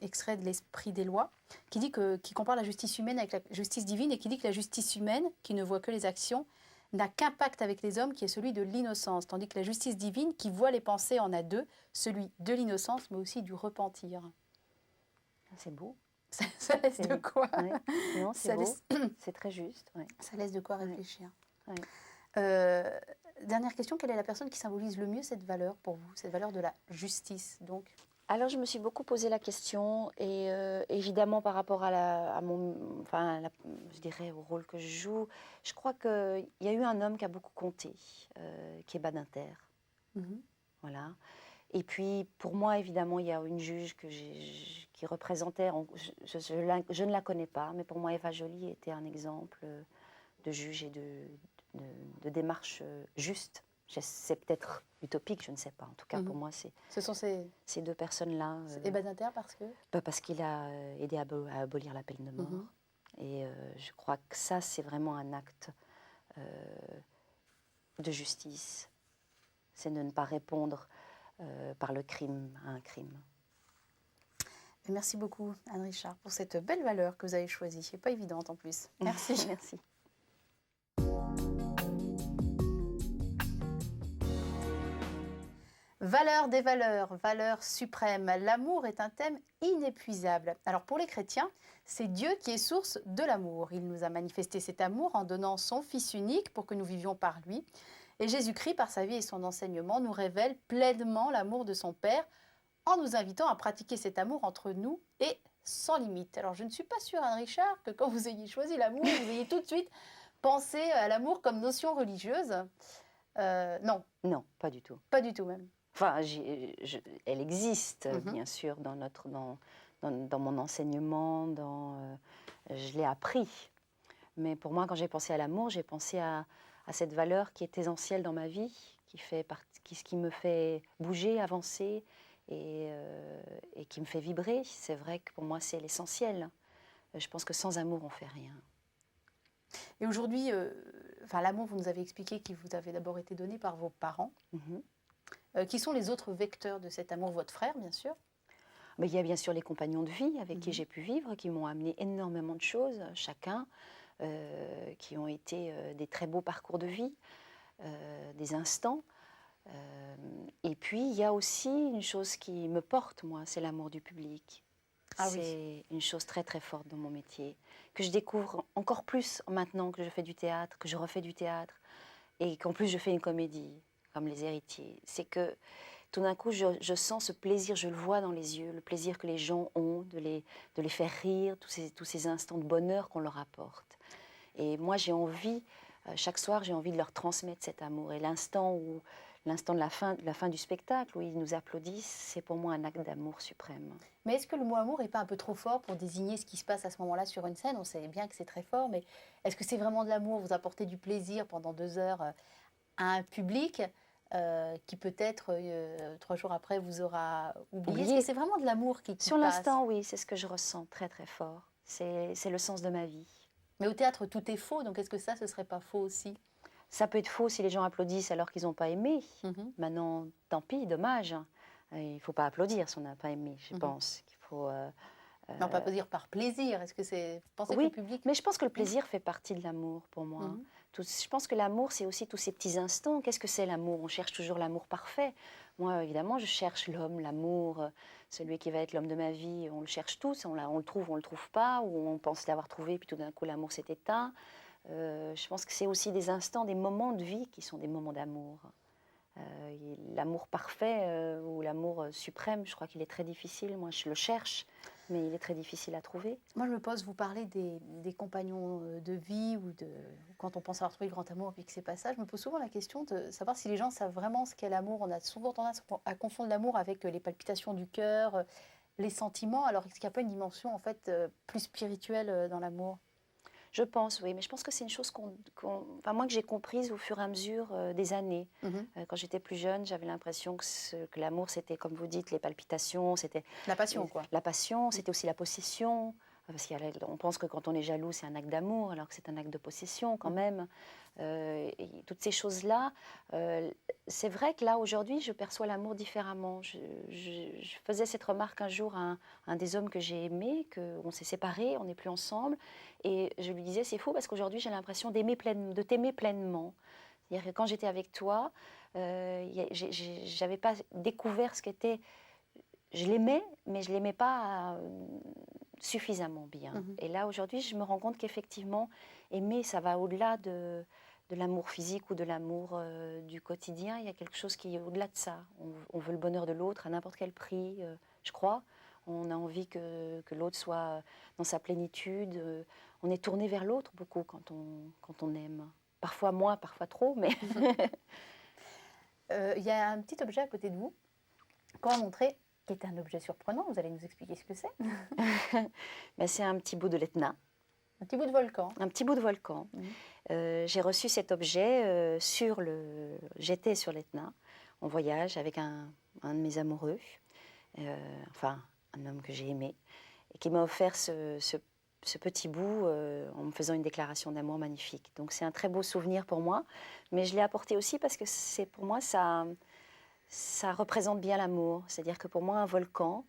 extrait de l'Esprit des lois, qui compare la justice humaine avec la justice divine et qui dit que la justice humaine, qui ne voit que les actions, n'a qu'un pacte avec les hommes qui est celui de l'innocence, tandis que la justice divine, qui voit les pensées, en a deux, celui de l'innocence, mais aussi du repentir. C'est beau. Ça laisse de quoi ouais. Non, c'est beau. C'est très juste. Ouais. Ça laisse de quoi réfléchir. Ouais. Dernière question, quelle est la personne qui symbolise le mieux cette valeur pour vous, cette valeur de la justice donc? Alors, je me suis beaucoup posé la question, et évidemment par rapport je dirais au rôle que je joue, je crois qu'il y a eu un homme qui a beaucoup compté, qui est Badinter. Voilà. Et puis, pour moi, évidemment, il y a une juge qui représentait, je ne la connais pas, mais pour moi, Eva Joly était un exemple de juge et de démarche juste. C'est peut-être utopique, je ne sais pas. En tout cas, pour moi, ce sont ces deux personnes-là. Et Badinter parce que parce qu'il a aidé à abolir la peine de mort. Et je crois que ça, c'est vraiment un acte de justice. C'est de ne pas répondre par le crime à un crime. Merci beaucoup, Anne Richard, pour cette belle valeur que vous avez choisie. C'est pas évidente en plus. Merci. Merci. Valeur des valeurs, valeur suprême. L'amour est un thème inépuisable. Alors pour les chrétiens, c'est Dieu qui est source de l'amour. Il nous a manifesté cet amour en donnant son Fils unique pour que nous vivions par lui. Et Jésus-Christ, par sa vie et son enseignement, nous révèle pleinement l'amour de son Père en nous invitant à pratiquer cet amour entre nous et sans limite. Alors je ne suis pas sûre, Anne Richard, que quand vous ayez choisi l'amour, vous ayez tout de suite pensé à l'amour comme notion religieuse. Non. Non, pas du tout. Pas du tout même. Enfin, elle existe, bien sûr, dans mon enseignement, je l'ai appris. Mais pour moi, quand j'ai pensé à l'amour, j'ai pensé à cette valeur qui est essentielle dans ma vie, qui me fait bouger, avancer et qui me fait vibrer. C'est vrai que pour moi, c'est l'essentiel. Je pense que sans amour, on ne fait rien. Et aujourd'hui, l'amour, vous nous avez expliqué qu'il vous avait d'abord été donné par vos parents. Qui sont les autres vecteurs de cet amour? Votre frère, bien sûr. Mais il y a bien sûr les compagnons de vie avec qui j'ai pu vivre, qui m'ont amené énormément de choses, chacun, qui ont été des très beaux parcours de vie, des instants. Et puis, il y a aussi une chose qui me porte, moi, c'est l'amour du public. Ah oui. C'est une chose très très forte dans mon métier, que je découvre encore plus maintenant que je fais du théâtre, que je refais du théâtre, et qu'en plus je fais une comédie, comme Les Héritiers. C'est que tout d'un coup, je sens ce plaisir, je le vois dans les yeux, le plaisir que les gens ont de les faire rire, tous ces instants de bonheur qu'on leur apporte. Et moi, j'ai envie, chaque soir, j'ai envie de leur transmettre cet amour. Et l'instant de la fin du spectacle, où ils nous applaudissent, c'est pour moi un acte d'amour suprême. Mais est-ce que le mot amour n'est pas un peu trop fort pour désigner ce qui se passe à ce moment-là sur une scène? On sait bien que c'est très fort, mais est-ce que c'est vraiment de l'amour? Vous apportez du plaisir pendant 2 heures à un public qui peut-être 3 jours après vous aura oublié. Est-ce que Oublié. c'est vraiment de l'amour qui Sur passe? l'instant, oui, c'est ce que je ressens très très fort. C'est le sens de ma vie. Mais au théâtre, tout est faux, donc est-ce que ça, ce serait pas faux aussi? Ça peut être faux si les gens applaudissent alors qu'ils n'ont pas aimé. Mhm, Maintenant, tant pis, dommage. Il ne faut pas applaudir si on n'a pas aimé, je mhm. pense. Qu'il faut, Non, pas dire par plaisir. Est-ce que c'est... Vous pensez que le oui, public... mais je pense que le plaisir fait partie de l'amour pour moi. Mhm. Je pense que l'amour, c'est aussi tous ces petits instants. Qu'est-ce que c'est l'amour? On cherche toujours l'amour parfait. Moi, évidemment, je cherche l'homme, l'amour, celui qui va être l'homme de ma vie. On le cherche tous, on le trouve pas, ou on pense l'avoir trouvé, puis tout d'un coup, l'amour s'est éteint. Je pense que c'est aussi des instants, des moments de vie qui sont des moments d'amour. L'amour parfait ou l'amour suprême, je crois qu'il est très difficile. Moi, je le cherche, mais il est très difficile à trouver. Moi, je me pose, vous parlez des compagnons de vie ou de quand on pense avoir trouvé le grand amour et puis que c'est pas ça, je me pose souvent la question de savoir si les gens savent vraiment ce qu'est l'amour. On a souvent tendance à confondre l'amour avec les palpitations du cœur, les sentiments, alors est-ce qu'il n'y a pas une dimension en fait plus spirituelle dans l'amour? Je pense, oui, mais je pense que c'est une chose enfin, moi que j'ai comprise au fur et à mesure des années. Mhm. Quand j'étais plus jeune, j'avais l'impression que l'amour, c'était, comme vous dites, les palpitations, c'était La passion, quoi. la passion, c'était aussi la possession. Parce qu'on pense que quand on est jaloux, c'est un acte d'amour, alors que c'est un acte de possession quand même. Et toutes ces choses-là, c'est vrai que là, aujourd'hui, je perçois l'amour différemment. Je faisais cette remarque un jour à un des hommes que j'ai aimé, qu'on s'est séparés, on n'est plus ensemble. Et je lui disais, c'est fou parce qu'aujourd'hui, j'ai l'impression de t'aimer pleinement. C'est-à-dire que quand j'étais avec toi, j'avais pas découvert ce qu'était. Je l'aimais, mais je ne l'aimais pas suffisamment bien. Mhm. Et là, aujourd'hui, je me rends compte qu'effectivement, aimer, ça va au-delà de l'amour physique ou de l'amour du quotidien. Il y a quelque chose qui est au-delà de ça. On veut le bonheur de l'autre à n'importe quel prix, je crois. On a envie que l'autre soit dans sa plénitude. On est tourné vers l'autre beaucoup quand on aime. Parfois moins, parfois trop, mais... Il y a un petit objet à côté de vous qu'on va montrer, qui est un objet surprenant. Vous allez nous expliquer ce que c'est. Ben, c'est un petit bout de l'Etna. Un petit bout de volcan. Un petit bout de volcan. Mhm. J'ai reçu cet objet J'étais sur l'Etna, en voyage avec un de mes amoureux, enfin un homme que j'ai aimé, et qui m'a offert ce petit bout en me faisant une déclaration d'amour magnifique. Donc c'est un très beau souvenir pour moi, mais je l'ai apporté aussi parce que pour moi, ça représente bien l'amour. C'est-à-dire que pour moi, un volcan...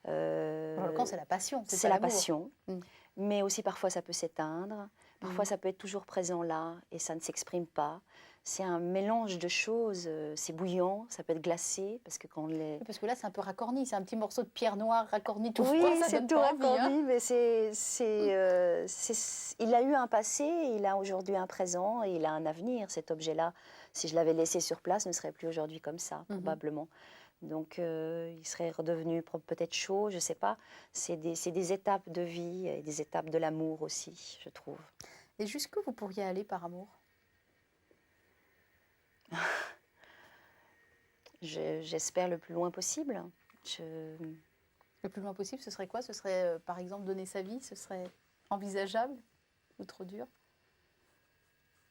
Le volcan, c'est la passion. C'est la passion. Mm. Mais aussi parfois ça peut s'éteindre, parfois ça peut être toujours présent là et ça ne s'exprime pas. C'est un mélange de choses, c'est bouillant, ça peut être glacé parce que quand les... Parce que là, c'est un peu racorni, c'est un petit morceau de pierre noire racorni tout Oui, froid, ça c'est donne tout pas envie, hein. racorni, mais il a eu un passé, il a aujourd'hui un présent et il a un avenir. Cet objet-là, si je l'avais laissé sur place, ne serait plus aujourd'hui comme ça, probablement. Donc, il serait redevenu peut-être chaud, je ne sais pas. C'est des étapes de vie et des étapes de l'amour aussi, je trouve. Et jusqu'où vous pourriez aller par amour? J'espère le plus loin possible. Le plus loin possible, ce serait quoi? Ce serait, par exemple, donner sa vie? Ce serait envisageable ou trop dur?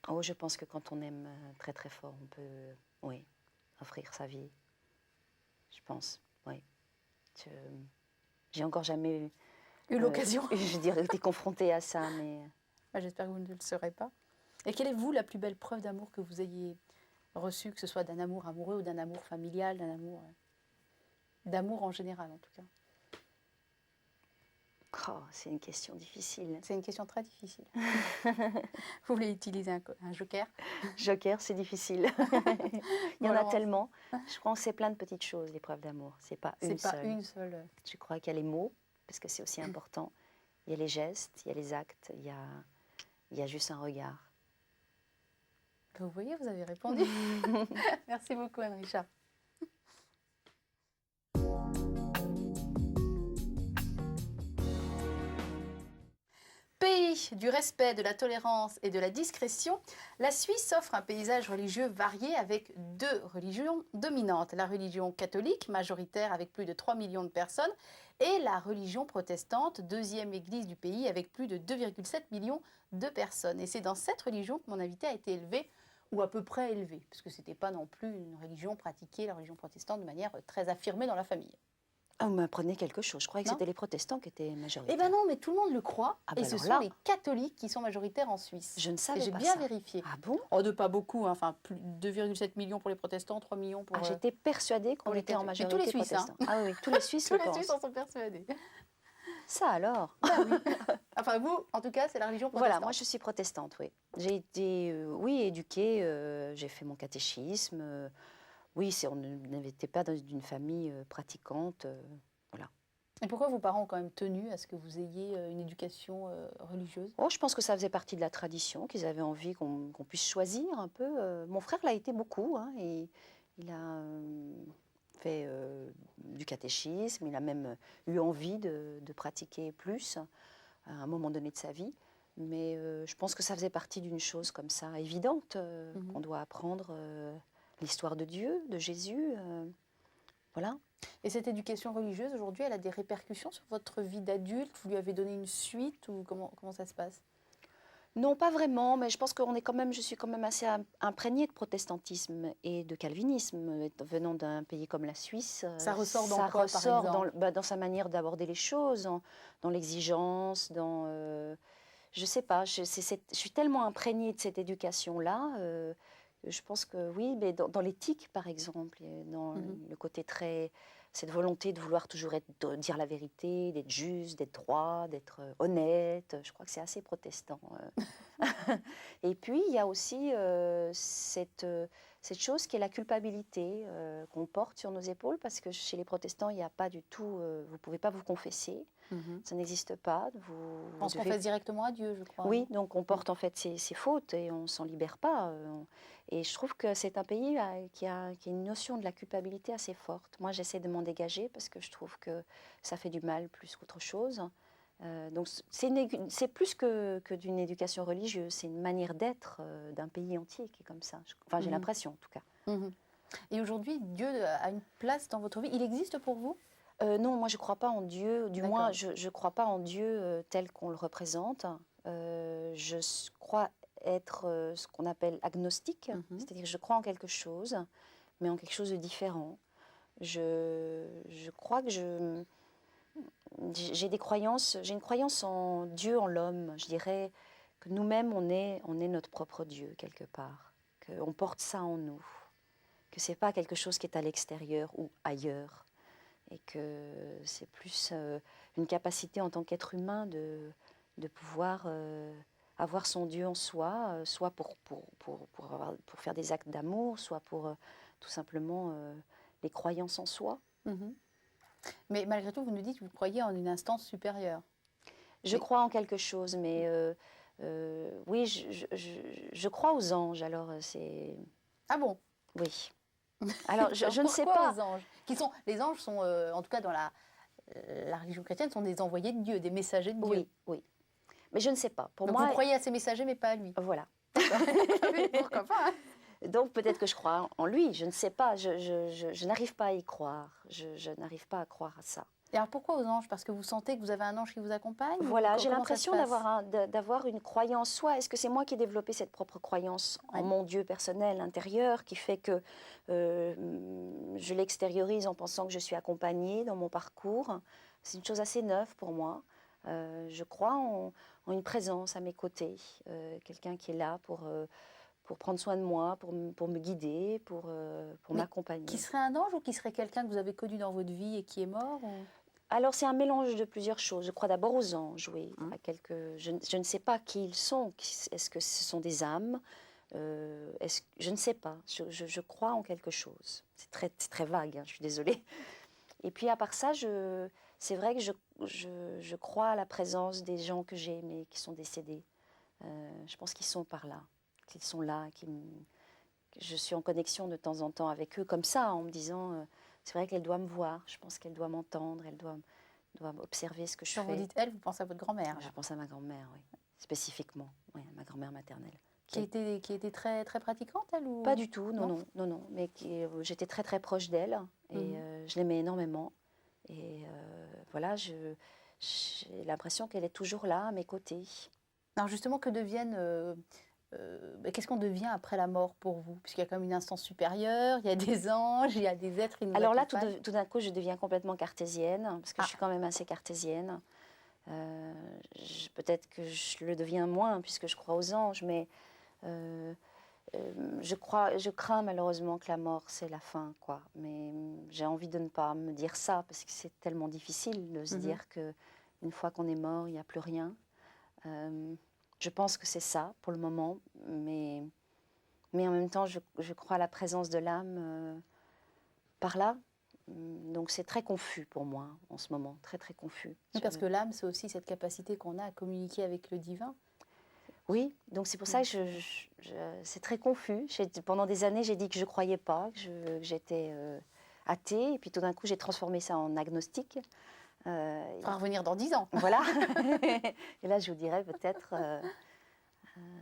Oh, je pense que quand on aime très très fort, on peut, oui, offrir sa vie. Je pense, oui. J'ai encore jamais Eu l'occasion. je dirais, été confrontée à ça, mais... J'espère que vous ne le serez pas. Et quelle est, vous, la plus belle preuve d'amour que vous ayez reçue, que ce soit d'un amour amoureux ou d'un amour familial, d'un amour... d'amour en général, en tout cas? Oh, c'est une question difficile. C'est une question très difficile. Vous voulez utiliser un joker? Joker, c'est difficile. Il y en a tellement. Je crois que c'est plein de petites choses, l'épreuve d'amour. C'est pas une seule. Une seule. Je crois qu'il y a les mots, parce que c'est aussi important. Il y a les gestes, il y a les actes, il y a juste un regard. Vous voyez, vous avez répondu. Merci beaucoup, Anne Richard. Pays du respect, de la tolérance et de la discrétion, la Suisse offre un paysage religieux varié avec 2 religions dominantes. La religion catholique, majoritaire avec plus de 3 millions de personnes, et la religion protestante, deuxième église du pays avec plus de 2,7 millions de personnes. Et c'est dans cette religion que mon invité a été élevé, ou à peu près élevé, parce que ce n'était pas non plus une religion pratiquée, la religion protestante, de manière très affirmée dans la famille. Ah, vous m'apprenez quelque chose. Je croyais que Non. c'était les protestants qui étaient majoritaires. Eh bien non, mais tout le monde le croit. Ah et bah ce alors sont là, les catholiques qui sont majoritaires en Suisse. je ne Et savais j'ai pas bien ça. vérifié. Ah bon? Oh, de pas beaucoup, hein. Enfin 2,7 millions pour les protestants, 3 millions pour... Ah, j'étais persuadée qu'on pour les était en catholiques. Et majorité tous les Suisses, hein. protestants. Ah oui, tous les Suisses Tous le les pensent. Suisses en sont persuadés. Ça alors? Bah oui. Enfin vous, en tout cas, c'est la religion protestante. Voilà, moi je suis protestante, oui. J'ai été, oui, éduquée, j'ai fait mon catéchisme. Oui, on n'était pas dans une famille pratiquante. Voilà. Et pourquoi vos parents ont quand même tenu à ce que vous ayez une éducation religieuse? Oh, je pense que ça faisait partie de la tradition, qu'ils avaient envie qu'on puisse choisir un peu. Mon frère l'a été beaucoup, hein, et il a fait du catéchisme, il a même eu envie de pratiquer plus à un moment donné de sa vie. Mais je pense que ça faisait partie d'une chose comme ça, évidente, qu'on doit apprendre l'histoire de Dieu, de Jésus. Voilà. Et cette éducation religieuse, aujourd'hui, elle a des répercussions sur votre vie d'adulte? Vous lui avez donné une suite ou comment ça se passe? Non, pas vraiment, mais je pense que je suis quand même assez imprégnée de protestantisme et de calvinisme. Venant d'un pays comme la Suisse, Ça ressort dans ça quoi, par ressort exemple? dans sa manière d'aborder les choses, dans l'exigence, je sais pas, je suis tellement imprégnée de cette éducation-là. Je pense que oui, mais dans l'éthique, par exemple, et dans le côté cette volonté de vouloir toujours dire la vérité, d'être juste, d'être droit, d'être honnête. Je crois que c'est assez protestant. Et puis, il y a aussi cette chose qui est la culpabilité qu'on porte sur nos épaules, parce que chez les protestants, il n'y a pas du tout, vous ne pouvez pas vous confesser, ça n'existe pas. On se confesse directement à Dieu, je crois. Oui, donc on porte en fait ses fautes et on ne s'en libère pas. Et je trouve que c'est un pays qui a une notion de la culpabilité assez forte. Moi, j'essaie de m'en dégager parce que je trouve que ça fait du mal plus qu'autre chose. Donc c'est plus que d'une éducation religieuse, c'est une manière d'être d'un pays entier qui est comme ça. Enfin, j'ai l'impression en tout cas. Et aujourd'hui, Dieu a une place dans votre vie. Il existe pour vous? Non, moi je ne crois pas en Dieu, du moins je ne crois pas en Dieu tel qu'on le représente. Je crois être ce qu'on appelle agnostique, c'est-à-dire que je crois en quelque chose, mais en quelque chose de différent. Je crois que j'ai une croyance en Dieu, en l'homme. Je dirais que nous-mêmes, on est notre propre Dieu quelque part, qu'on porte ça en nous, que ce n'est pas quelque chose qui est à l'extérieur ou ailleurs, et que c'est plus une capacité en tant qu'être humain de pouvoir avoir son Dieu en soi, soit pour faire des actes d'amour, soit pour tout simplement les croyances en soi. Mais malgré tout, vous nous dites que vous croyez en une instance supérieure. Je crois en quelque chose, mais oui, je crois aux anges, alors c'est... Ah bon? Oui. Alors, je ne sais pourquoi pas. aux anges les anges sont, en tout cas dans la religion chrétienne, sont des envoyés de Dieu, des messagers de Dieu. Oui, oui. Mais je ne sais pas. Pour Donc moi, vous croyez à ces messagers, mais pas à lui. Voilà. Pourquoi pas, hein? Donc peut-être que je crois en lui, je ne sais pas. Je n'arrive pas à y croire. Je n'arrive pas à croire à ça. Et alors pourquoi aux anges? Parce que vous sentez que vous avez un ange qui vous accompagne? Voilà, j'ai Comment l'impression ça se passe? d'avoir une croyance. Soit est-ce que c'est moi qui ai développé cette propre croyance en mon Dieu personnel, intérieur, qui fait que je l'extériorise en pensant que je suis accompagnée dans mon parcours. C'est une chose assez neuve pour moi. Je crois en une présence à mes côtés, quelqu'un qui est là pour prendre soin de moi, pour me guider, pour m'accompagner. Qui serait un ange ou qui serait quelqu'un que vous avez connu dans votre vie et qui est mort ou... Alors, c'est un mélange de plusieurs choses. Je crois d'abord aux anges, oui. Je ne sais pas qui ils sont. Est-ce que ce sont des âmes? Je ne sais pas. Je crois en quelque chose. C'est très vague, hein, je suis désolée. Et puis, à part ça, c'est vrai que je crois à la présence des gens que j'ai aimés, qui sont décédés. Je pense qu'ils sont par là, qu'ils sont là, que je suis en connexion de temps en temps avec eux, comme ça, en me disant, c'est vrai qu'elle doit me voir, je pense qu'elle doit m'entendre, elle doit observer ce que je Quand vous fais. dites elle, vous pensez à votre grand-mère. Je pense à ma grand-mère, oui, spécifiquement, oui, à ma grand-mère maternelle. Qui était très, très pratiquante, elle ou... Pas du tout, non, mais j'étais très très proche d'elle et je l'aimais énormément. Et voilà, j'ai l'impression qu'elle est toujours là, à mes côtés. Alors justement, qu'est-ce qu'on devient après la mort pour vous? Puisqu'il y a quand même une instance supérieure, il y a des anges, il y a des êtres qui nous Alors là, accompagnent. tout d'un coup, je deviens complètement cartésienne, parce que je suis quand même assez cartésienne. Peut-être que je le deviens moins, puisque je crois aux anges, mais je crains malheureusement que la mort, c'est la fin, quoi. Mais j'ai envie de ne pas me dire ça, parce que c'est tellement difficile de se dire qu'une fois qu'on est mort, il n'y a plus rien. Je pense que c'est ça, pour le moment, mais en même temps, je crois à la présence de l'âme par là. Donc c'est très confus pour moi, en ce moment, très très confus. Oui, parce que l'âme, c'est aussi cette capacité qu'on a à communiquer avec le divin. Oui, donc c'est pour ça que c'est très confus. Pendant des années, j'ai dit que je ne croyais pas, que j'étais athée, et puis tout d'un coup, j'ai transformé ça en agnostique. On va revenir dans 10 ans. Voilà. Et là, je vous dirais peut-être,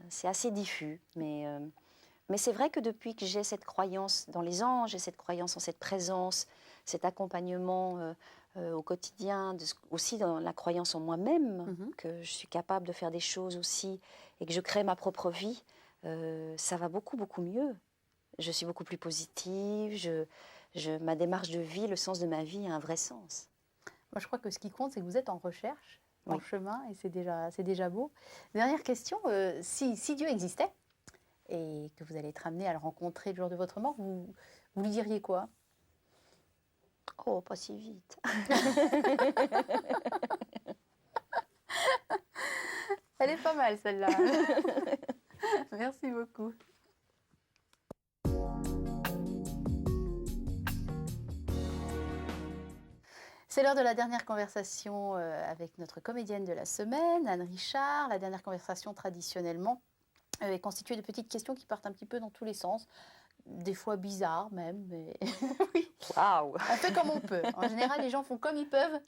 c'est assez diffus, mais c'est vrai que depuis que j'ai cette croyance dans les anges, j'ai cette croyance en cette présence, cet accompagnement au quotidien, aussi dans la croyance en moi-même, que je suis capable de faire des choses aussi et que je crée ma propre vie, ça va beaucoup, beaucoup mieux. Je suis beaucoup plus positive, ma démarche de vie, le sens de ma vie a un vrai sens. Moi, je crois que ce qui compte, c'est que vous êtes en recherche, en chemin, et c'est déjà beau. Dernière question, si Dieu existait et que vous allez être amené à le rencontrer le jour de votre mort, vous lui diriez quoi? Oh, pas si vite. Elle est pas mal, celle-là. Merci beaucoup. C'est l'heure de la dernière conversation avec notre comédienne de la semaine, Anne Richard. La dernière conversation, traditionnellement, est constituée de petites questions qui partent un petit peu dans tous les sens. Des fois bizarres même, mais oui. Waouh! On fait comme on peut. En général, les gens font comme ils peuvent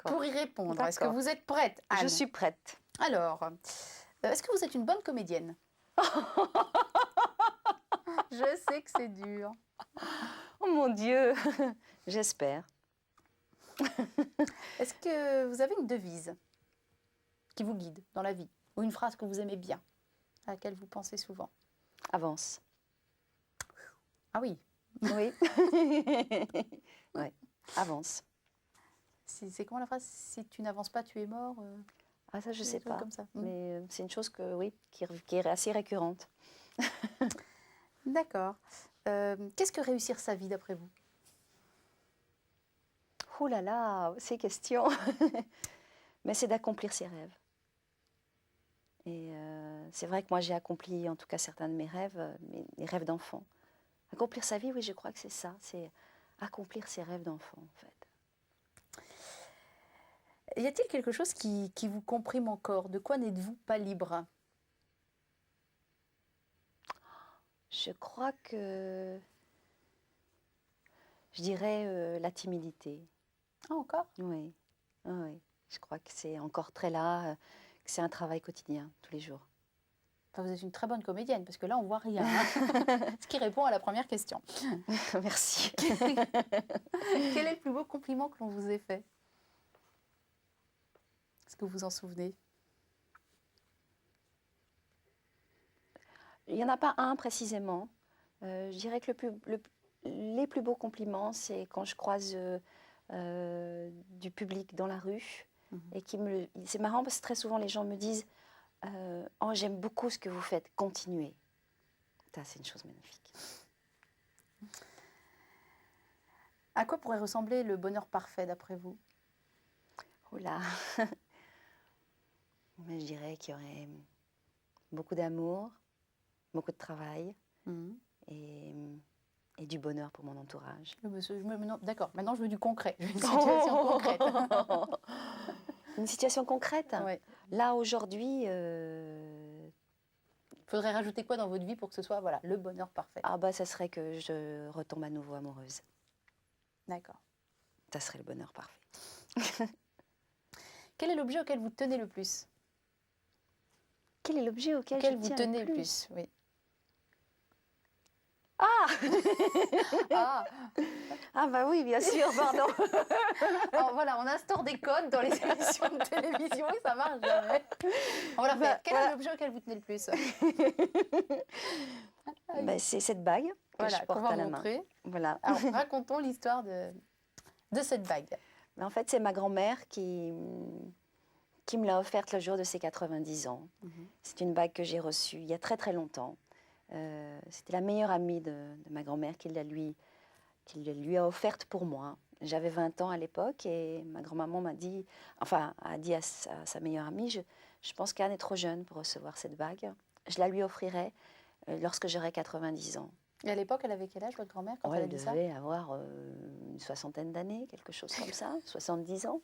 pour y répondre. Est-ce que vous êtes prête, Anne? Je suis prête. Alors, est-ce que vous êtes une bonne comédienne? Je sais que c'est dur. Oh mon Dieu! J'espère. Est-ce que vous avez une devise qui vous guide dans la vie? Ou une phrase que vous aimez bien, à laquelle vous pensez souvent? Avance. Ah oui. Oui. Ouais. Avance. C'est comment la phrase? Si tu n'avances pas, tu es mort. Ah ça, je sais pas. Comme ça. Mais c'est une chose qui est assez récurrente. D'accord. Qu'est-ce que réussir sa vie d'après vous? Oh là là, ces questions. Mais c'est d'accomplir ses rêves. Et c'est vrai que moi, j'ai accompli en tout cas certains de mes rêves, mes rêves d'enfant. Accomplir sa vie, oui, je crois que c'est ça. C'est accomplir ses rêves d'enfant, en fait. Y a-t-il quelque chose qui vous comprime encore? De quoi n'êtes-vous pas libre? Je crois que... Je dirais la timidité. Ah, encore? Oui, oui. Je crois que c'est encore très là, que c'est un travail quotidien, tous les jours. Enfin, vous êtes une très bonne comédienne, parce que là, on voit rien. Ce qui répond à la première question. Merci. Quel est le plus beau compliment que l'on vous ait fait? Est-ce que vous vous en souvenez? Il n'y en a pas un précisément. Je dirais que les plus beaux compliments, c'est quand je croise du public dans la rue. Et c'est marrant parce que très souvent les gens me disent oh, j'aime beaucoup ce que vous faites, continuez. Ça, c'est une chose magnifique. À quoi pourrait ressembler le bonheur parfait d'après vous? Oh là. Mais je dirais qu'il y aurait beaucoup d'amour, beaucoup de travail et et du bonheur pour mon entourage. D'accord, maintenant je veux du concret. Je veux une situation concrète. Une situation concrète. Ouais. Là, aujourd'hui, Il faudrait rajouter quoi dans votre vie pour que ce soit voilà, le bonheur parfait? ça serait que je retombe à nouveau amoureuse. D'accord. Ça serait le bonheur parfait. Quel est l'objet auquel vous tenez le plus? Quel est l'objet auquel Auquel je vous tiens tenez le plus? Oui. Ah Ah, Ah bah oui, bien sûr, pardon. alors voilà, on instaure des codes dans les émissions de télévision et ça marche jamais. On va la faire. Quel est l'objet auquel vous tenez le plus? C'est cette bague que Voilà, je qu'on porte va à la main. montrer. Voilà. Alors, racontons l'histoire de cette bague. En fait, c'est ma grand-mère qui me l'a offerte le jour de ses 90 ans. C'est une bague que j'ai reçue il y a très très longtemps. C'était la meilleure amie de ma grand-mère qui lui a offerte pour moi. J'avais 20 ans à l'époque et ma grand-maman a dit à sa meilleure amie, je pense qu'Anne est trop jeune pour recevoir cette bague. Je la lui offrirai lorsque j'aurai 90 ans. Et à l'époque, elle avait quel âge, votre grand-mère, quand elle a dit ça? Elle devait avoir une soixantaine d'années, quelque chose comme ça, 70 ans.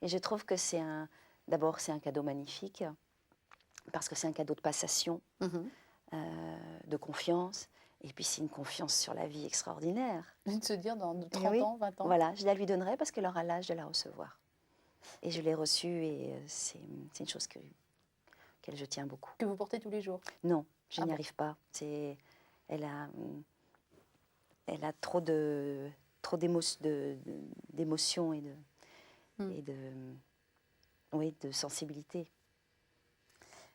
Et je trouve que d'abord, c'est un cadeau magnifique, parce que c'est un cadeau de passation, de confiance, et puis c'est une confiance sur la vie extraordinaire. De se dire dans 30 ans, 20 ans. Voilà, je la lui donnerai parce qu'elle aura l'âge de la recevoir. Et je l'ai reçue et c'est une chose qu'elle je tiens beaucoup. Que vous portez tous les jours? Non, je n'y arrive pas. Elle a trop d'émotions et de sensibilité.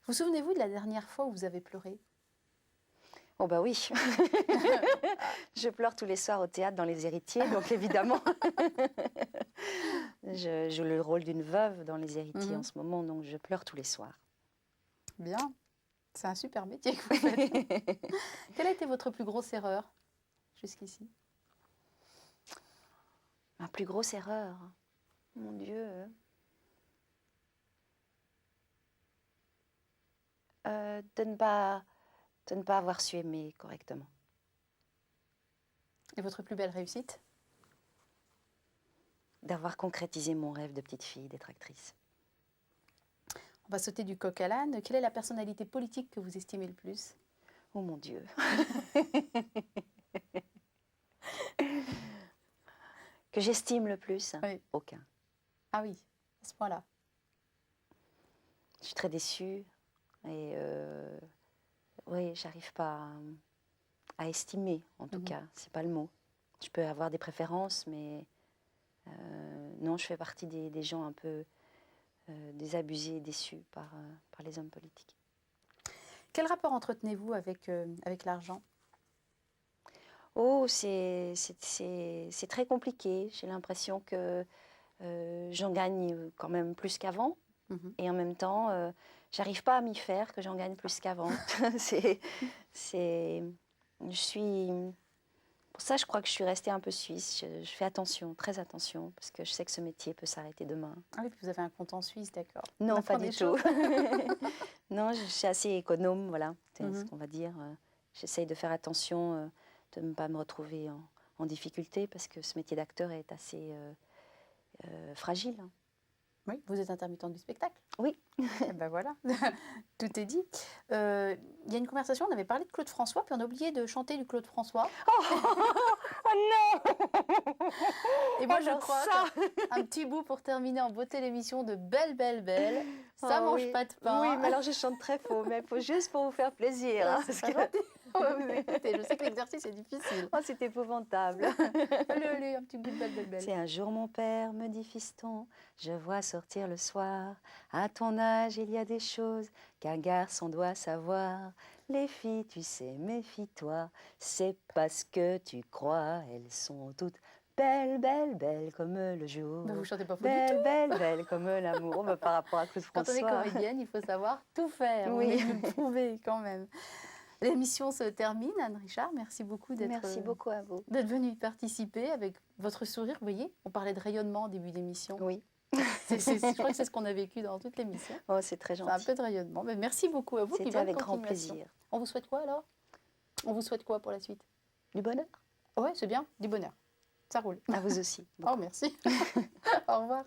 Vous souvenez-vous de la dernière fois où vous avez pleuré? Oh bah oui. Je pleure tous les soirs au théâtre dans Les Héritiers, donc évidemment. Je joue le rôle d'une veuve dans Les Héritiers en ce moment, donc je pleure tous les soirs. Bien. C'est un super métier que vous faites. Quelle a été votre plus grosse erreur jusqu'ici? Ma plus grosse erreur? Mon Dieu. De ne pas avoir su aimer correctement. Et votre plus belle réussite? D'avoir concrétisé mon rêve de petite fille, d'être actrice. On va sauter du coq à l'âne. Quelle est la personnalité politique que vous estimez le plus? Oh mon Dieu. Que j'estime le plus? Oui. Aucun. Ah oui, à ce point-là. Je suis très déçue et oui, j'arrive pas à estimer, en tout cas, c'est pas le mot. Je peux avoir des préférences, mais non, je fais partie des gens un peu désabusés et déçus par les hommes politiques. Quel rapport entretenez-vous avec l'argent? Oh, c'est très compliqué. J'ai l'impression que j'en gagne quand même plus qu'avant. Et en même temps, j'arrive pas à m'y faire que j'en gagne plus qu'avant. Pour ça, je crois que je suis restée un peu suisse. Je fais attention, très attention, parce que je sais que ce métier peut s'arrêter demain. Ah oui, vous avez un compte en Suisse, d'accord. Non, pas du tout. Non, je suis assez économe, voilà, c'est ce qu'on va dire. J'essaye de faire attention, de ne pas me retrouver en difficulté, parce que ce métier d'acteur est assez fragile. Oui, vous êtes intermittente du spectacle. Oui. Eh ben voilà, tout est dit. Il y a une conversation, on avait parlé de Claude François, puis on a oublié de chanter du Claude François. Oh non! Et moi, je crois un petit bout pour terminer en beauté l'émission de Belle, Belle, Belle. Ça mange pas de pain. Oui, mais alors je chante très faux, mais juste pour vous faire plaisir. Hein, parce que... Écoutez, je sais que l'exercice est difficile. Oh, c'est épouvantable. Allez, un petit bout de Belle, Belle, Belle. C'est un jour mon père me dit, fiston, je vois sortir le soir. À ton âge, il y a des choses qu'un garçon doit savoir. Les filles, tu sais, méfie-toi, c'est parce que tu crois, elles sont toutes belles, belles, belles comme le jour. Mais vous chantez pas faux belle, du tout. Belle, belle comme l'amour. Par rapport à Claude François. Quand on est comédienne, il faut savoir tout faire. Oui. On est prouvé quand même. L'émission se termine. Anne Richard, merci beaucoup Merci beaucoup à vous. D'être venue participer avec votre sourire. Vous voyez, on parlait de rayonnement au début d'émission. Oui. Je crois que c'est ce qu'on a vécu dans toute l'émission. Oh, c'est très gentil. C'est un peu de rayonnement. Mais merci beaucoup à vous. C'était avec grand plaisir. On vous souhaite quoi alors? On vous souhaite quoi pour la suite? Du bonheur. Ouais, c'est bien, du bonheur. Ça roule. À vous aussi. Oh, merci. Au revoir.